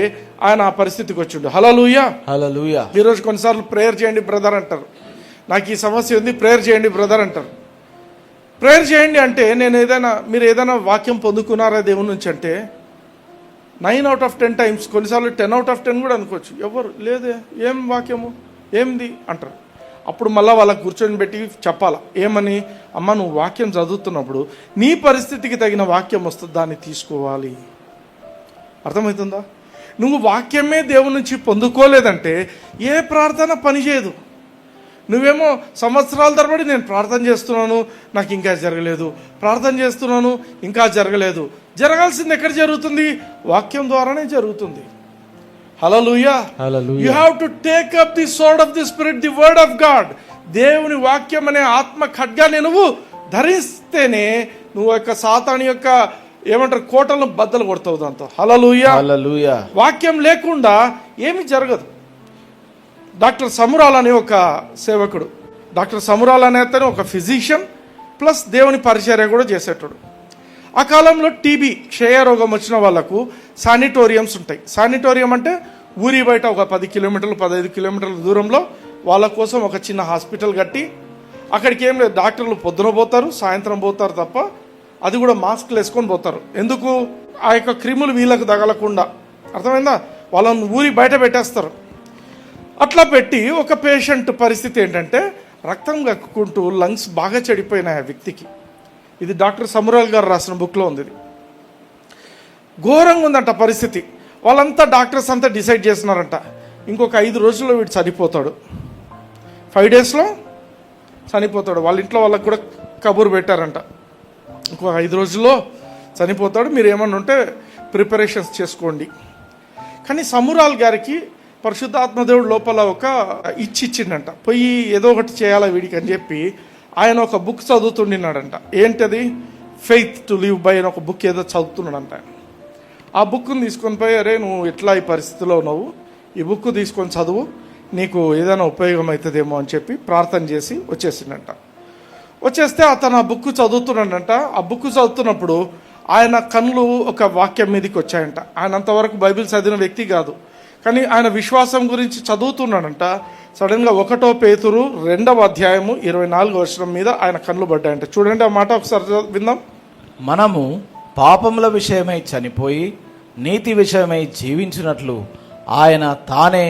ఆయన ఆ పరిస్థితికి వచ్చిండు. హల్లెలూయా హల్లెలూయా. ఈరోజు కొన్నిసార్లు ప్రేయర్ చేయండి బ్రదర్ అంటారు. నాకు ఈ సమస్య ఉంది, ప్రేయర్ చేయండి బ్రదర్ అంటారు. ప్రేయర్ చేయండి అంటే మీరు ఏదైనా వాక్యం పొందుకున్నారా దేవుని నుంచి అంటే 9 out of 10 టైమ్స్, కొన్నిసార్లు 10 out of 10 కూడా అనుకోవచ్చు. ఎవరు లేదే, ఏం వాక్యము ఏంది అంటారు. అప్పుడు మళ్ళీ వాళ్ళకి కూర్చొని పెట్టి చెప్పాలా ఏమని? అమ్మ, నువ్వు వాక్యం చదువుతున్నప్పుడు నీ పరిస్థితికి తగిన వాక్యం వస్తుంది, దాన్ని తీసుకోవాలి. అర్థమవుతుందా? నువ్వు వాక్యమే దేవుని నుంచి పొందుకోలేదంటే ఏ ప్రార్థన పనిచేయదు. నువ్వేమో సంవత్సరాల తరబడి నేను ప్రార్థన చేస్తున్నాను, నాకు ఇంకా జరగలేదు, ప్రార్థన చేస్తున్నాను, ఇంకా జరగలేదు, జరగాల్సింది ఎక్కడ జరుగుతుంది? వాక్యం ద్వారానే జరుగుతుంది. హల్లెలూయా. Hallelujah. You have to take up the sword of the spirit, the word of God. దేవుని వాక్యం అనే ఆత్మ ఖడ్గాన్ని నువ్వు ధరిస్తేనే నువ్వు యొక్క సాతాను యొక్క ఏమంటారు కోటలను బద్దలు కొడతావు దాంతో. హల్లెలూయా. Hallelujah. వాక్యం లేకుండా ఏమీ జరగదు. డాక్టర్ సమురాల్ అనే ఒక సేవకుడు, డాక్టర్ సమురాల్ అనే అతను ఒక ఫిజిషియన్ ప్లస్ దేవుని పరిచర్య కూడా చేసేటోడు. ఆ కాలంలో టీబీ క్షయ రోగం వచ్చిన వాళ్ళకు శానిటోరియంస్ ఉంటాయి. శానిటోరియం అంటే ఊరి బయట ఒక 10 కిలోమీటర్లు 15 కిలోమీటర్ల దూరంలో వాళ్ళ కోసం ఒక చిన్న హాస్పిటల్ కట్టి, అక్కడికి ఏం లేదు, డాక్టర్లు పొద్దున పోతారు, సాయంత్రం పోతారు తప్ప, అది కూడా మాస్క్లు వేసుకొని పోతారు. ఎందుకు? ఆ యొక్క క్రిములు వీళ్ళకు తగలకుండా. అర్థమైందా? వాళ్ళని ఊరి బయట పెట్టేస్తారు. అట్లా పెట్టి ఒక పేషెంట్ పరిస్థితి ఏంటంటే రక్తం కక్కుకుంటూ లంగ్స్ బాగా చెడిపోయినాయి ఆ వ్యక్తికి. ఇది డాక్టర్ సమురాల్ గారు రాసిన బుక్లో ఉంది. ఇది ఘోరంగా ఉందంట పరిస్థితి. వాళ్ళంతా డాక్టర్స్ అంతా డిసైడ్ చేస్తున్నారంట, ఇంకొక 5 రోజుల్లో వీడు చనిపోతాడు, 5 డేస్లో చనిపోతాడు. వాళ్ళ ఇంట్లో వాళ్ళకి కూడా కబురు పెట్టారంట, ఇంకొక 5 రోజుల్లో చనిపోతాడు, మీరు ఏమన్నా ఉంటే ప్రిపరేషన్స్ చేసుకోండి. కానీ సమురాల్ గారికి పరిశుద్ధాత్మదేవుడు లోపల ఒక ఇచ్చిండంట, పోయి ఏదో ఒకటి చేయాలా వీడికి అని చెప్పి ఆయన ఒక బుక్ చదువుతుండినాడంట. ఏంటది? ఫెయిత్ టు లివ్ బై అని ఒక బుక్ ఏదో చదువుతున్నాడంట. ఆ బుక్ని తీసుకొని పోయి, అరే నువ్వు ఎట్లా ఈ పరిస్థితిలో ఉన్నావు, ఈ బుక్ తీసుకొని చదువు, నీకు ఏదైనా ఉపయోగం అవుతుందేమో అని చెప్పి ప్రార్థన చేసి వచ్చేసిండంట. వచ్చేస్తే అతను ఆ బుక్ చదువుతున్నాడంట. ఆ బుక్ చదువుతున్నప్పుడు ఆయన కళ్ళు ఒక వాక్యం మీదకి వచ్చాయంట. ఆయన అంతవరకు బైబిల్ చదివిన వ్యక్తి కాదు, కానీ ఆయన విశ్వాసం గురించి చదువుతున్నాడంట. సడన్గా 1 పేతురు 2వ అధ్యాయము 24వ వచనం మీద ఆయన కళ్ళు పడ్డాయంట. చూడండి ఆ మాట ఒకసారి విందాం. మనము పాపముల విషయమై చనిపోయి నీతి విషయమై జీవించినట్లు ఆయన తానే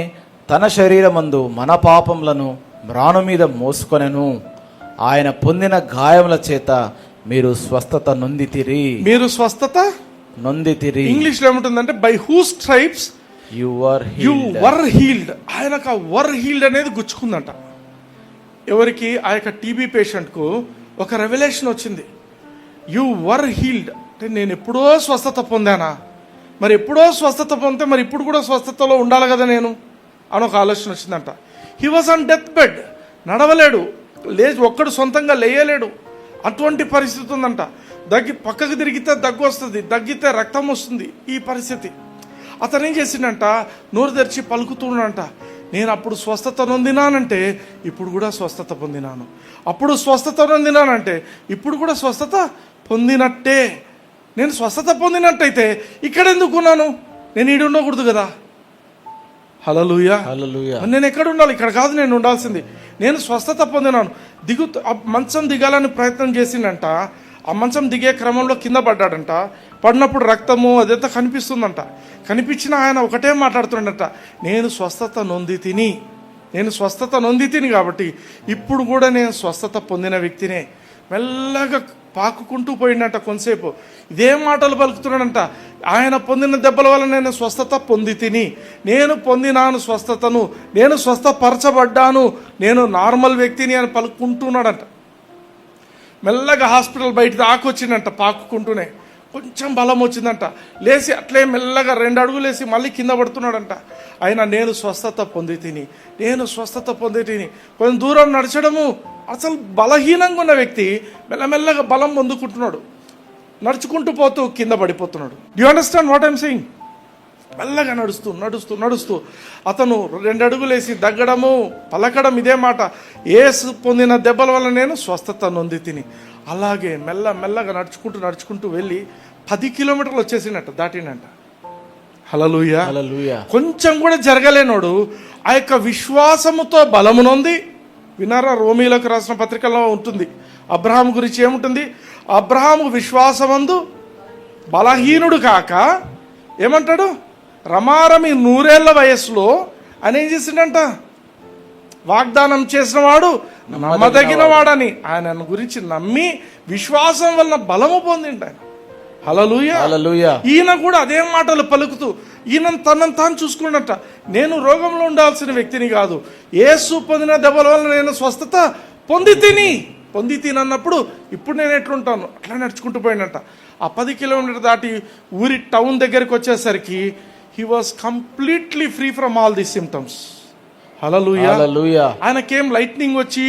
తన శరీరమందు మన పాపములను మ్రాను మీద మోసుకొనెను. ఆయన పొందిన గాయముల చేత మీరు స్వస్థత నొందితిరి. మీరు స్వస్థత నొందితిరి. ఇంగ్లీష్లో ఏముంటుందంటే by who stripes you were healed. ఆయనకు ఆ వర్ హీల్డ్ అనేది గుచ్చుకుందంట. ఎవరికి? ఆ యొక్క టీబీ పేషెంట్కు ఒక రెవల్యూషన్ వచ్చింది. యు వర్ హీల్డ్ అంటే నేను ఎప్పుడో స్వస్థత పొందానా, మరి ఎప్పుడో స్వస్థత పొందితే మరి ఇప్పుడు కూడా స్వస్థతలో ఉండాలి కదా నేను అని ఒక ఆలోచన వచ్చిందంట. He was on death bed, నడవలేడు, ఒక్కడు సొంతంగా లేయలేడు, అటువంటి పరిస్థితి ఉందంట. పక్కకు తిరిగితే దగ్గు వస్తుంది, దగ్గితే రక్తం వస్తుంది, ఈ పరిస్థితి. అతను ఏం చేసిండంట, నోరు తెరిచి పలుకుతున్నాడంట, నేను అప్పుడు స్వస్థత నొందినానంటే ఇప్పుడు కూడా స్వస్థత పొందినాను, అప్పుడు స్వస్థత నొందినానంటే ఇప్పుడు కూడా స్వస్థత పొందినట్టే. నేను స్వస్థత పొందినట్టయితే ఇక్కడ ఎందుకున్నాను? నేను ఈడు ఉండకూడదు కదా. హల్లెలూయా. హల్లెలూయా. నేను ఎక్కడ ఉండాలి? ఇక్కడ కాదు నేను ఉండాల్సింది. నేను స్వస్థత పొందినాను. మంచం దిగాలని ప్రయత్నం చేసిండంట. ఆ మంచం దిగే క్రమంలో కింద పడ్డాడంట. పడినప్పుడు రక్తము అదంతా కనిపిస్తుందంట. కనిపించిన ఆయన ఒకటే మాట్లాడుతుండట, నేను స్వస్థత నొంది తిని కాబట్టి ఇప్పుడు కూడా నేను స్వస్థత పొందిన వ్యక్తినే. మెల్లగా పాకుకుంటూ పోయిండంట. కొంతసేపు ఇదే మాటలు పలుకుతున్నాడంట. ఆయన పొందిన దెబ్బల వల్ల నేను స్వస్థత పొంది తిని, నేను పొందినాను స్వస్థతను, నేను స్వస్థపరచబడ్డాను, నేను నార్మల్ వ్యక్తిని అని పలుకుంటున్నాడంట. మెల్లగా హాస్పిటల్ బయట దాకొచ్చిందంట. పాకుకుంటూనే కొంచెం బలం వచ్చిందంట. లేచి అట్లే మెల్లగా 2 అడుగులు వేసి మళ్ళీ కింద పడుతున్నాడంట. ఆయన నేను స్వస్థత పొంది తిని కొంచెం దూరం నడచడము, అసలు బలహీనంగా ఉన్న వ్యక్తి మెల్లమెల్లగా బలం పొందుకుంటున్నాడు. నడుచుకుంటూ పోతూ కింద పడిపోతున్నాడు. Do you understand what I'm saying? మెల్లగా నడుస్తూ అతను 2 అడుగులు వేసి దగ్గడము, పలకడం ఇదే మాట, యేసు పొందిన దెబ్బల వల్ల నేను స్వస్థత నొంది తిని. అలాగే మెల్లగా నడుచుకుంటూ వెళ్ళి 10 కిలోమీటర్లు వచ్చేసినట్టు దాటినంట. హల్లెలూయా. హల్లెలూయా. కొంచెం కూడా జరగలేనోడు ఆ యొక్క విశ్వాసముతో బలమునొంది. వినారా? రోమీలకు రాసిన పత్రికలో ఉంటుంది. అబ్రహాం గురించి ఏముంటుంది? అబ్రహాము విశ్వాసమందు బలహీనుడు కాక ఏమంటాడు? రమారమి 100 ఏళ్ల వయస్సులో ఆయన ఏం చేసిండంట? వాగ్దానం చేసిన వాడు నమ్మదగిన వాడని ఆయన గురించి నమ్మి విశ్వాసం వలన బలము పొందిండు ఆయన. హల్లెలూయా. హల్లెలూయా. ఈయన కూడా అదే మాటలు పలుకుతూ ఈయన తనను తాను చూసుకున్నట్ట, నేను రోగంలో ఉండాల్సిన వ్యక్తిని కాదు, యేసు పొందిన దెబ్బల వల్ల నేను స్వస్థత పొంది తిని అన్నప్పుడు ఇప్పుడు నేను ఎట్లుంటాను అట్లా నడుచుకుంటూ పోయినట్ట. ఆ 10 కిలోమీటర్ దాటి ఊరి టౌన్ దగ్గరికి వచ్చేసరికి he was completely free from all the symptoms. Hallelujah. Hallelujah. ఆయనకేం లైట్నింగ్ వచ్చి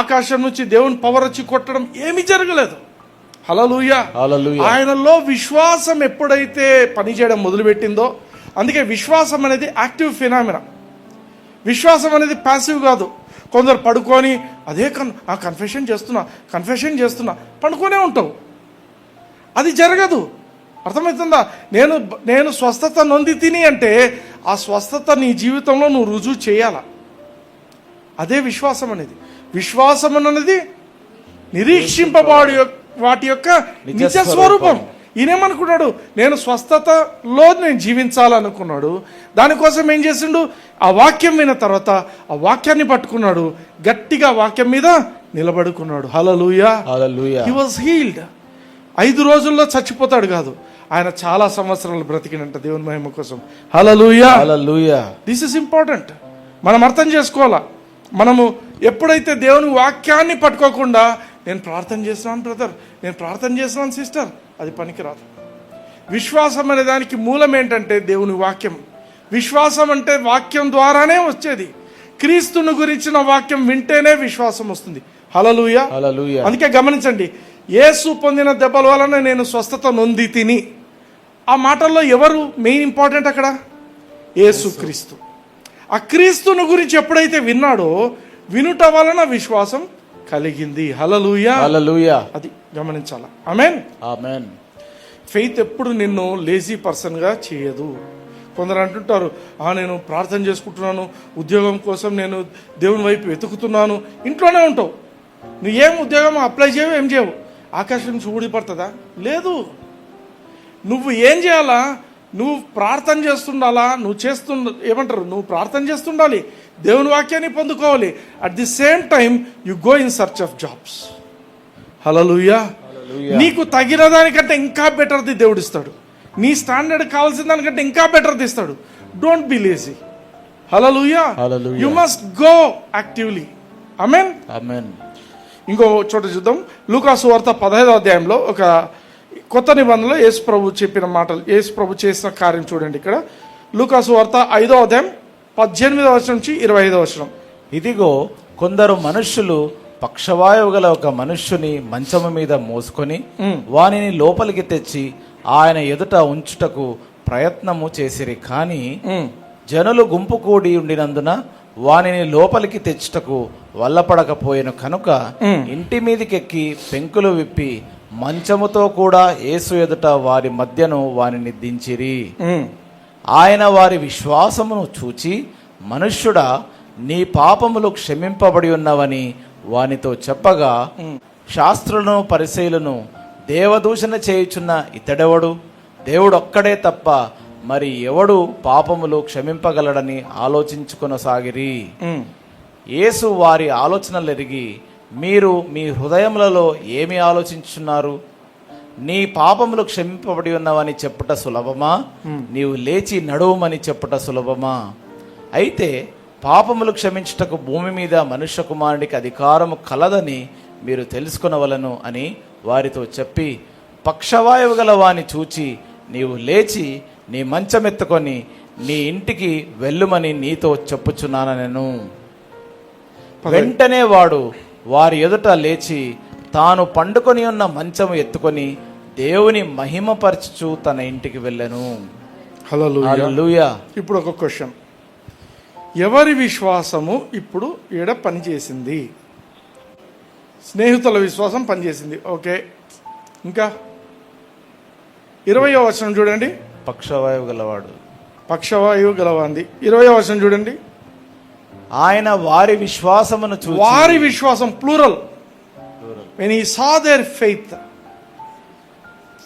ఆకాశం నుంచి దేవుని పవర్ వచ్చి కొట్టడం ఏమీ జరగలేదు. హల్లెలూయా. హల్లెలూయా. ఆయనలో విశ్వాసం ఎప్పుడైతే పనిచేయడం మొదలుపెట్టిందో, అందుకే విశ్వాసం అనేది యాక్టివ్ ఫినామినా. విశ్వాసం అనేది ప్యాసివ్ కాదు. కొందరు పడుకొని అదే కన్ఫెషన్ చేస్తున్నా పడుకొనే ఉంటావు, అది జరగదు. అర్థమవుతుందా? నేను స్వస్థత నొంది తిని అంటే ఆ స్వస్థత నీ జీవితంలో నువ్వు రుజువు చేయాల. అదే విశ్వాసం అనేది. విశ్వాసం అనేది నిరీక్షింపబడి వాటి యొక్క నిజ స్వరూపం. ఈయనేమనుకున్నాడు, నేను స్వస్థతలో నేను జీవించాలనుకున్నాడు. దానికోసం ఏం చేసిండు, ఆ వాక్యం విన్న తర్వాత ఆ వాక్యాన్ని పట్టుకున్నాడు, గట్టిగా వాక్యం మీద నిలబడుకున్నాడు. హల్లెలూయా. హల్లెలూయా. హి వాజ్ హీల్డ్. 5 రోజుల్లో చచ్చిపోతాడు కాదు, ఆయన చాలా సంవత్సరాలు బ్రతికినంట దేవుని మహిమ కోసం. Hallelujah. Hallelujah. This is important. మనం అర్థం చేసుకోవాలా. మనము ఎప్పుడైతే దేవుని వాక్యాన్ని పట్టుకోకుండా నేను ప్రార్థన చేస్తున్నాను బ్రదర్, నేను ప్రార్థన చేస్తున్నాను సిస్టర్, అది పనికిరాదు. విశ్వాసం అనే దానికి మూలం ఏంటంటే దేవుని వాక్యం. విశ్వాసం అంటే వాక్యం ద్వారానే వచ్చేది. క్రీస్తుని గురించిన వాక్యం వింటేనే విశ్వాసం వస్తుంది. హల్లెలూయా. హల్లెలూయా. అందుకే గమనించండి, యేసు పొందిన దెబ్బల వలన నేను స్వస్థత నొంది తిని, ఆ మాటల్లో ఎవరు మెయిన్ ఇంపార్టెంట్ అక్కడ? యేసు క్రీస్తు. ఆ క్రీస్తుని గురించి ఎప్పుడైతే విన్నాడో, వినుట వలన విశ్వాసం కలిగింది. హల్లెలూయా. హల్లెలూయా. అది గమనించాలా. ఆమేన్. ఆమేన్. ఫెయిత్ ఎప్పుడు నిన్ను లేజీ పర్సన్గా చేయదు. కొందరు అంటుంటారు, నేను ప్రార్థన చేసుకుంటున్నాను, ఉద్యోగం కోసం నేను దేవుని వైపు వెతుకుతున్నాను. ఇంట్లోనే ఉంటావు, నువ్వు ఏం ఉద్యోగం అప్లై చేయవు, ఏం చేయవు. ఆకాశం నుంచి ఊడిపడుతుందా? లేదు. నువ్వు ఏం చేయాలా? నువ్వు ప్రార్థన చేస్తుండాలా. నువ్వు ప్రార్థన చేస్తుండాలి, దేవుని వాక్యాన్ని పొందుకోవాలి. At the same time you go in search of jobs. Hallelujah. నీకు తగిన దానికంటే ఇంకా బెటర్ది దేవుడు ఇస్తాడు. నీ స్టాండర్డ్ కావాల్సిన దానికంటే ఇంకా బెటర్ది ఇస్తాడు. Don't be lazy. Hallelujah. You must go actively. Amen. Amen. ఇంకో చోట చూద్దాం. లూకాసు వార్త 15వ అధ్యాయంలో ఒక కొత్త నిబంధనలో యేసు ప్రభు చెప్పిన మాటలు, యేసు ప్రభు చేసిన కార్యం చూడండి. ఇక్కడ లూకాసు వార్త 5వ అధ్యాయం 18వ వచనం నుంచి 25వ వచనం. ఇదిగో కొందరు మనుష్యులు పక్షవాయువు గల ఒక మనుష్యుని మంచము మీద మోసుకొని వానిని లోపలికి తెచ్చి ఆయన ఎదుట ఉంచుటకు ప్రయత్నము చేసిరి. కానీ జనులు గుంపు కూడి ఉండినందున వానిని లోపలికి తెచ్చుటకు వల్లపడకపోయిన కనుక ఇంటి మీదకెక్కి పెంకులు విప్పి మంచముతో కూడా యేసు ఎదుట వారి మధ్యను వానిని దించిరి. ఆయన వారి విశ్వాసమును చూచి, మనుష్యుడా, నీ పాపములు క్షమింపబడి ఉన్నవని వానితో చెప్పగా, శాస్త్రులను పరిసయ్యులను దేవదూషణ చేయుచున్న ఇతడెవడు? దేవుడొక్కడే తప్ప మరి ఎవడు పాపములు క్షమింపగలడని ఆలోచించుకొనసాగిరి. యేసు వారి ఆలోచనలు ఎరిగి, మీరు మీ హృదయములలో ఏమి ఆలోచించున్నారు? నీ పాపములు క్షమింపబడి ఉన్నవని చెప్పుట సులభమా? నీవు లేచి నడువుమని చెప్పుట సులభమా? అయితే పాపములు క్షమించుటకు భూమి మీద మనుష్య కుమారుడికి అధికారము కలదని మీరు తెలుసుకొనవలను అని వారితో చెప్పి, పక్షవాయువు గల వాని చూచి, నీవు లేచి నీ మంచమెత్తుకొని నీ ఇంటికి వెళ్ళుమని నీతో చెప్పుచున్నానెను. వెంటనే వాడు వారి ఎదుట లేచి తాను పండుకొని ఉన్న మంచము ఎత్తుకొని దేవుని మహిమపరచుచు తన ఇంటికి వెళ్ళెను. హల్లెలూయా. ఇప్పుడు ఒక క్వశ్చన్, ఎవరి విశ్వాసము ఇప్పుడు ఈడ పనిచేసింది? స్నేహితుల విశ్వాసం పనిచేసింది. ఓకే, ఇంకా 20వ వచనం చూడండి. పక్షవాయువు గలవాడు, పక్షవాయువు గలవాంది. 20వ వచనం చూడండి. ఆయన వారి విశ్వాసమును చూచి, వారి విశ్వాసం plural. when he saw their faith,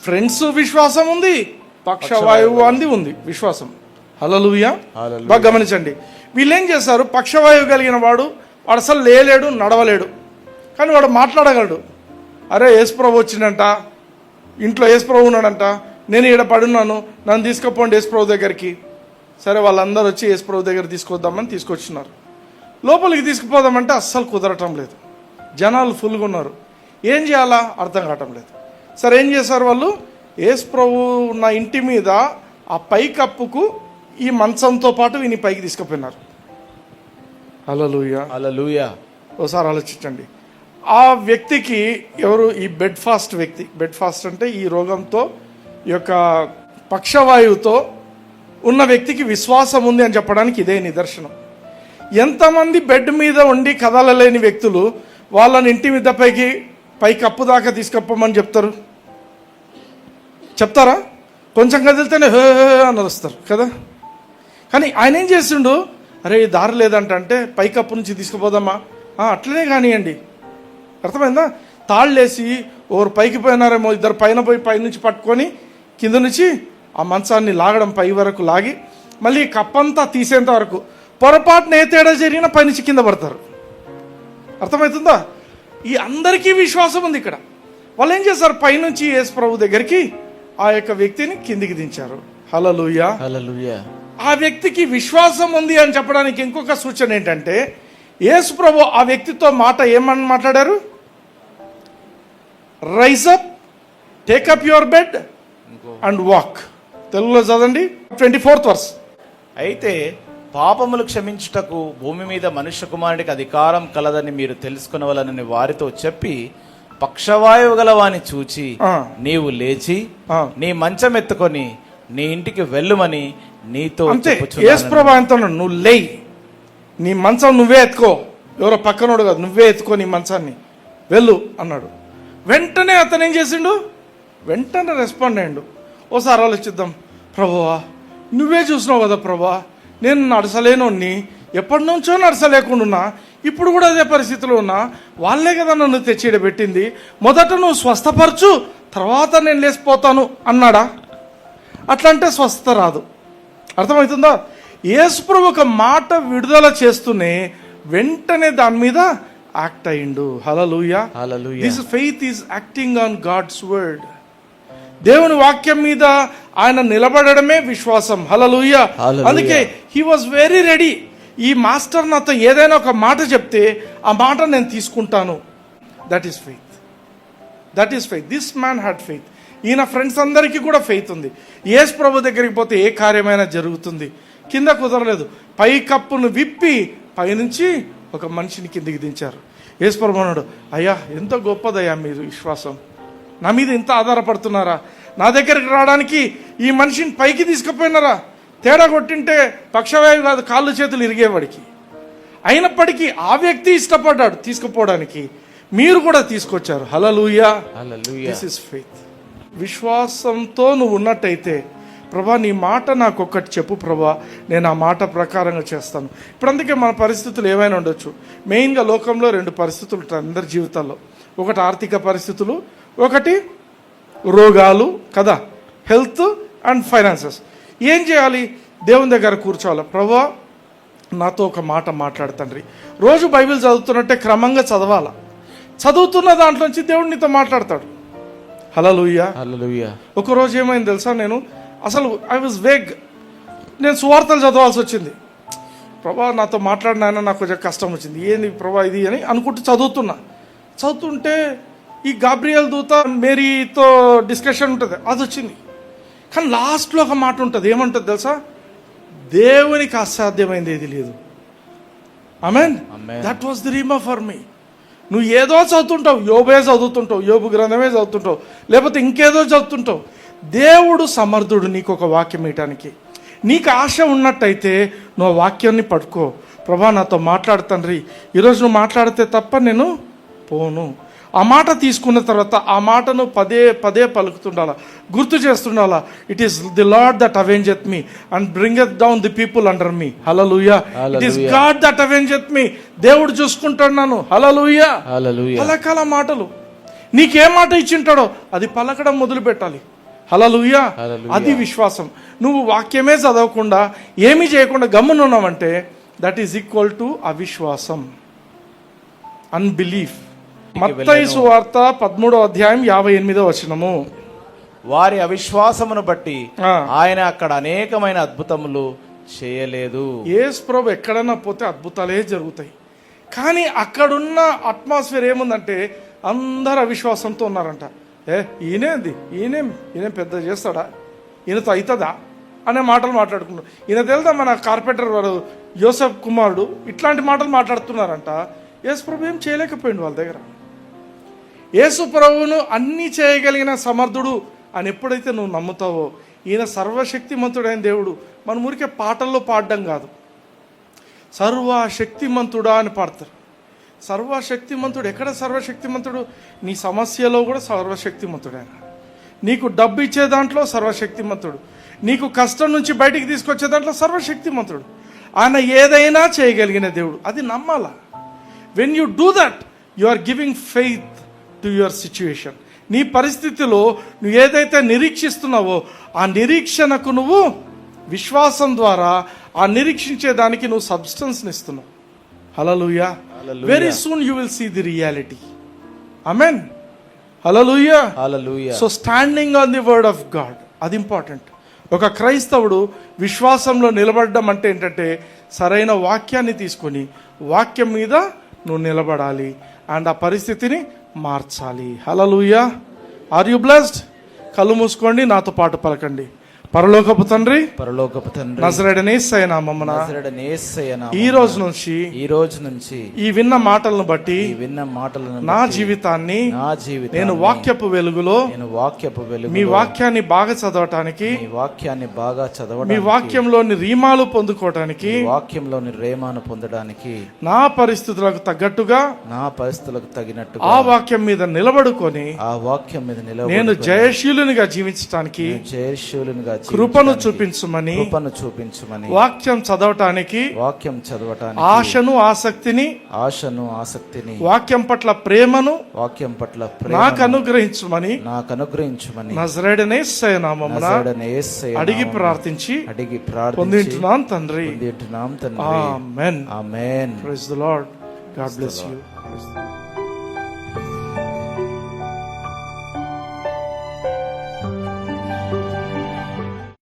friends విశ్వాసం ఉంది, పక్షవాయువు అంది ఉంది విశ్వాసం. హల్లెలూయా. బాగా గమనించండి. వీళ్ళు ఏం చేస్తారు? పక్షవాయువు కలిగిన వాడు అసలు లేలేడు, నడవలేడు, కానీ వాడు మాట్లాడగలడు. అరే యేసుప్రభు వచ్చిందంట, ఇంట్లో యేసుప్రభు ఉన్నాడంట, నేను ఈడ పడున్నాను, నన్ను తీసుకుపోండి యేసుప్రభు దగ్గరికి. సరే, వాళ్ళందరూ వచ్చి యేసుప్రభు దగ్గర తీసుకొద్దామని తీసుకొచ్చినారు. లోపలికి తీసుకుపోదామంటే అస్సలు కుదరటం లేదు, జనాలు ఫుల్గా ఉన్నారు. ఏం చేయాలా అర్థం కావటం లేదు. సరే, ఏం చేశారు వాళ్ళు? యేసు ప్రభు ఉన్న ఇంటి మీద ఆ పైకప్పుకు ఈ మంచంతో పాటు వీని పైకి తీసుకుపోయినారు. హల్లెలూయా. హల్లెలూయా. ఒకసారి ఆలోచించండి. ఆ వ్యక్తికి ఎవరు? ఈ బెడ్ ఫాస్ట్ వ్యక్తి. బెడ్ ఫాస్ట్ అంటే ఈ రోగంతో, ఈ యొక్క పక్షవాయువుతో ఉన్న వ్యక్తికి విశ్వాసం ఉంది అని చెప్పడానికి ఇదే నిదర్శనం. ఎంతమంది బెడ్ మీద ఉండి కదలలేని వ్యక్తులు వాళ్ళని ఇంటి మీద పైకి అప్పు దాకా తీసుకపోమని చెప్తారు? చెప్తారా? కొంచెం కదిలితేనే హే అని వస్తారు కదా. కానీ ఆయన ఏం చేసిండు? అరే దారి లేదంట అంటే పైకప్పు నుంచి తీసుకుపోదామా? అట్లనే కానివ్వండి. అర్థమైందా? తాళ్ళేసి ఓరు పైకి పోయినారేమో, ఇద్దరు పైన పోయి పైనుంచి పట్టుకొని కింద నుంచి ఆ మంచాన్ని లాగడం, పై వరకు లాగి మళ్ళీ కప్పంతా తీసేంత వరకు. పొరపాటున ఏ తేడా జరిగినా పైనుంచి కింద పడతారు. అర్థమవుతుందా? ఈ అందరికీ విశ్వాసం ఉంది ఇక్కడ. వాళ్ళు ఏం చేస్తారు? పైనుంచి యేసు ప్రభు దగ్గరికి ఆ యొక్క వ్యక్తిని కిందికి దించారు. హల్లెలూయా. హల్లెలూయా. ఆ వ్యక్తికి విశ్వాసం ఉంది అని చెప్పడానికి ఇంకొక సూచన ఏంటంటే, యేసు ప్రభు ఆ వ్యక్తితో మాట ఏమని మాట్లాడారు? Rise up, take up your bed and walk. తెలుగులో చదవండి 24th verse. అయితే పాపములు క్షమించుటకు భూమి మీద మనుష్య కుమారుడికి అధికారం కలదని మీరు తెలుసుకునవలనని వారితో చెప్పి, పక్షవాయువు గల వాని చూచి నీవు లేచి నీ మంచం ఎత్తుకొని నీ ఇంటికి వెళ్ళుమని నీతో అంతే. యేసు ప్రభు ఆయనతో నువ్వు లేయి, నీ మంచం నువ్వే ఎత్తుకో, ఎవరో పక్కనోడు కాదు, నువ్వే ఎత్తుకో నీ మంచాన్ని, వెళ్ళు అన్నాడు. వెంటనే అతను ఏం చేసిండు? వెంటనే రెస్పాండ్ అయ్యిండు. ఓసారి ఆలోచిద్దాం. ప్రభువా నువ్వే చూసినావు కదా ప్రభువా, నేను నడసలేనోడిని, ఎప్పటి నుంచో నడసలేకుండా ఇప్పుడు కూడా అదే పరిస్థితిలో ఉన్నా, వాళ్ళే కదా నన్ను తెచ్చిడబెట్టింది, మొదట నువ్వు స్వస్థపరచు తర్వాత నేను లేచిపోతాను అన్నాడా? అట్లా అంటే స్వస్థత రాదు. అర్థమవుతుందా? యేసు ప్రభు ఒక మాట విడుదల చేస్తూనే వెంటనే దాని మీద యాక్ట్ అయ్యిండు. Hallelujah. Hallelujah. This faith is acting on God's word. దేవుని వాక్యం మీద ఆయన నిలబడడమే విశ్వాసం. హల్లెలూయా. అందుకే హీ వాజ్ వెరీ రెడీ. ఈ మాస్టర్ నాతో ఏదైనా ఒక మాట చెప్తే ఆ మాట నేను తీసుకుంటాను. That is faith. That is faith. This man had faith. ఈయన ఫ్రెండ్స్ అందరికీ కూడా ఫెయిత్ ఉంది. యేసు ప్రభు దగ్గరికి పోతే ఏ కార్యమైనా జరుగుతుంది. కింద కుదరలేదు, పై కప్పును విప్పి పైనుంచి ఒక మనిషిని కిందికి దించారు. యేసు ప్రభు అన్నాడు, అయ్యా ఎంత గొప్పదయ్యా మీరు విశ్వాసం, నా మీద ఇంత ఆధారపడుతున్నారా? నా దగ్గరికి రావడానికి ఈ మనిషిని పైకి తీసుకుపోయినారా? తేడా కొట్టింటే పక్షవాయువు కాదు, కాళ్ళు చేతులు ఇరిగేవాడికి. అయినప్పటికీ ఆ వ్యక్తి ఇష్టపడ్డాడు తీసుకుపోవడానికి, మీరు కూడా తీసుకొచ్చారు. హల్లెలూయా. This is faith. విశ్వాసంతో నువ్వు ఉన్నట్టయితే, ప్రభా నీ మాట నాకు ఒక్కటి చెప్పు ప్రభా, నేను ఆ మాట ప్రకారంగా చేస్తాను. ఇప్పుడు అందుకే మన పరిస్థితులు ఏమైనా ఉండొచ్చు. మెయిన్గా లోకంలో 2 పరిస్థితులు ఉంటాయి అందరి జీవితాల్లో. ఒకటి ఆర్థిక పరిస్థితులు, ఒకటి రోగాలు కదా, హెల్త్ అండ్ ఫైనాన్సెస్. ఏం చేయాలి? దేవుని దగ్గర కూర్చోవాలి. ప్రభా నాతో ఒక మాట మాట్లాడుతండ్రి. రోజు బైబిల్ చదువుతున్నట్టే క్రమంగా చదవాలా. చదువుతున్న దాంట్లోంచి దేవుడు నీతో మాట్లాడతాడు. హల్లెలూయా. హల్లెలూయా. ఒకరోజు ఏమైంది తెలుసా, నేను అసలు ఐ వాజ్ వేగ్. నేను సువార్తలు చదవాల్సి వచ్చింది. ప్రభా నాతో మాట్లాడిన ఆయన నాకు కొంచెం కష్టం వచ్చింది. ఏంది ప్రభా ఇది అని అనుకుంటూ చదువుతుంటే ఈ గాబ్రియల్ దూత మేరీతో డిస్కషన్ ఉంటుంది, అది వచ్చింది. కానీ లాస్ట్లో ఒక మాట ఉంటుంది. ఏమంటుంది తెలుసా? దేవునికి అసాధ్యమైంది ఏది లేదు. Amen. That was the rhema for me. నువ్వు ఏదో చదువుతుంటావు, యోబే చదువుతుంటావు, యోబు గ్రంథమే చదువుతుంటావు, లేకపోతే ఇంకేదో చదువుతుంటావు. దేవుడు సమర్థుడు నీకు ఒక వాక్యం ఇవ్వటానికి. నీకు ఆశ ఉన్నట్టయితే నువ్వు వాక్యాన్ని పట్టుకో. ప్రభా నాతో మాట్లాడుతండ్రి, ఈరోజు నువ్వు మాట్లాడితే తప్ప నేను పోను. ఆ మాట తీసుకున్న తర్వాత ఆ మాటను పదే పదే పలుకుతుండాలా, గుర్తు చేస్తుండాలా. It is the Lord that avengeth me and bringeth down the people under me. Hallelujah. It is God that avengeth me. దేవుడు చూసుకుంటున్నాను. హల్లెలూయా. పలకాల మాటలు. నీకే మాట ఇచ్చింటాడో అది పలకడం మొదలు పెట్టాలి. హల్లెలూయా. అది విశ్వాసం. నువ్వు వాక్యమే చదవకుండా ఏమీ చేయకుండా గమ్మునున్నావంటే దట్ ఈస్ ఈక్వల్ టు అవిశ్వాసం, అన్బిలీఫ్. మత్తయి సువార్త 13వ అధ్యాయం 58వ వచనము. వారి అవిశ్వాసమును బట్టి ఆయన అక్కడ అనేకమైన అద్భుతములు చేయలేదు. యేసు ప్రభు ఎక్కడన్నా పోతే అద్భుతాలే జరుగుతాయి. కానీ అక్కడున్న అట్మాస్ఫియర్ ఏముందంటే అందరు అవిశ్వాసంతో ఉన్నారంట. ఈయనేం పెద్ద చేస్తాడా, ఈయనతో అవుతుందా అనే మాటలు మాట్లాడుకున్నారు. ఈయన తెలుదా మన కార్పెంటర్ వారు యోసెఫ్ కుమారుడు ఇట్లాంటి మాటలు మాట్లాడుతున్నారంట. యేసు ప్రభు ఏం చేయలేకపోయింది వాళ్ళ దగ్గర. యేసు ప్రభువును అన్నీ చేయగలిగిన సమర్థుడు అని ఎప్పుడైతే నువ్వు నమ్ముతావో, ఈయన సర్వశక్తిమంతుడైన దేవుడు. మన ఊరికే పాటల్లో పాడడం కాదు, సర్వశక్తిమంతుడా అని పాడతారు. సర్వశక్తిమంతుడు ఎక్కడ సర్వశక్తిమంతుడు? నీ సమస్యలో కూడా సర్వశక్తిమంతుడు ఆయన. నీకు డబ్బు ఇచ్చే దాంట్లో సర్వశక్తిమంతుడు, నీకు కష్టం నుంచి బయటికి తీసుకొచ్చే దాంట్లో సర్వశక్తిమంతుడు. ఆయన ఏదైనా చేయగలిగిన దేవుడు. అది నమ్మాలా. When you do that, you are giving faith to your situation. నీ పరిస్థితిలో నువ్వు ఏదైతే నిరీక్షిస్తున్నావో ఆ నిరీక్షణకు నువ్వు విశ్వాసం ద్వారా ఆ నిరీక్షించేదానికి నువ్వు సబ్స్టెన్స్ని ఇస్తున్నావు. Hallelujah. Very soon you will see the reality. Amen. Hallelujah. Hallelujah. So standing on the word of God, అది ఇంపార్టెంట్. ఒక క్రైస్తవుడు విశ్వాసంలో నిలబడడం అంటే ఏంటంటే సరైన వాక్యాన్ని తీసుకొని వాక్యం మీద నువ్వు నిలబడాలి అండ్ ఆ పరిస్థితిని మార్చాలి. హల్లెలూయా. Are you blessed? కళ్ళు మూసుకోండి, నాతో పాటు పలకండి. పరలోకపు తండ్రి, పరలోకపు తండ్రి, నజరేయుడైన యేసయ్య నామమున నజరేయుడైన యేసయ్య నామమున ఈ రోజు నుంచి ఈ విన్న మాటలను బట్టి నా బట్టి జీవితాన్ని నా నేను వాక్యపు వెలుగులో మీ వాక్యాన్ని బాగా చదవటానికి, మీ వాక్యంలోని రీమాలు పొందుకోవటానికి, వాక్యంలోని రేమాను పొందడానికి నా పరిస్థితులకు తగ్గట్టుగా తగినట్టుగా ఆ వాక్యం మీద నిలబడుకొని నేను జయశీలునిగా జీవించటానికి కృపను చూపించుమని వాక్యం చదవటానికి ఆశను ఆసక్తిని వాక్యం పట్ల ప్రేమను నాకు అనుగ్రహించుమని నజరేయుడైన యేసయ్య నామమున అడిగి ప్రార్థించి పొందింటున్నాం తండ్రి. Amen. Amen. Praise the Lord. God bless you.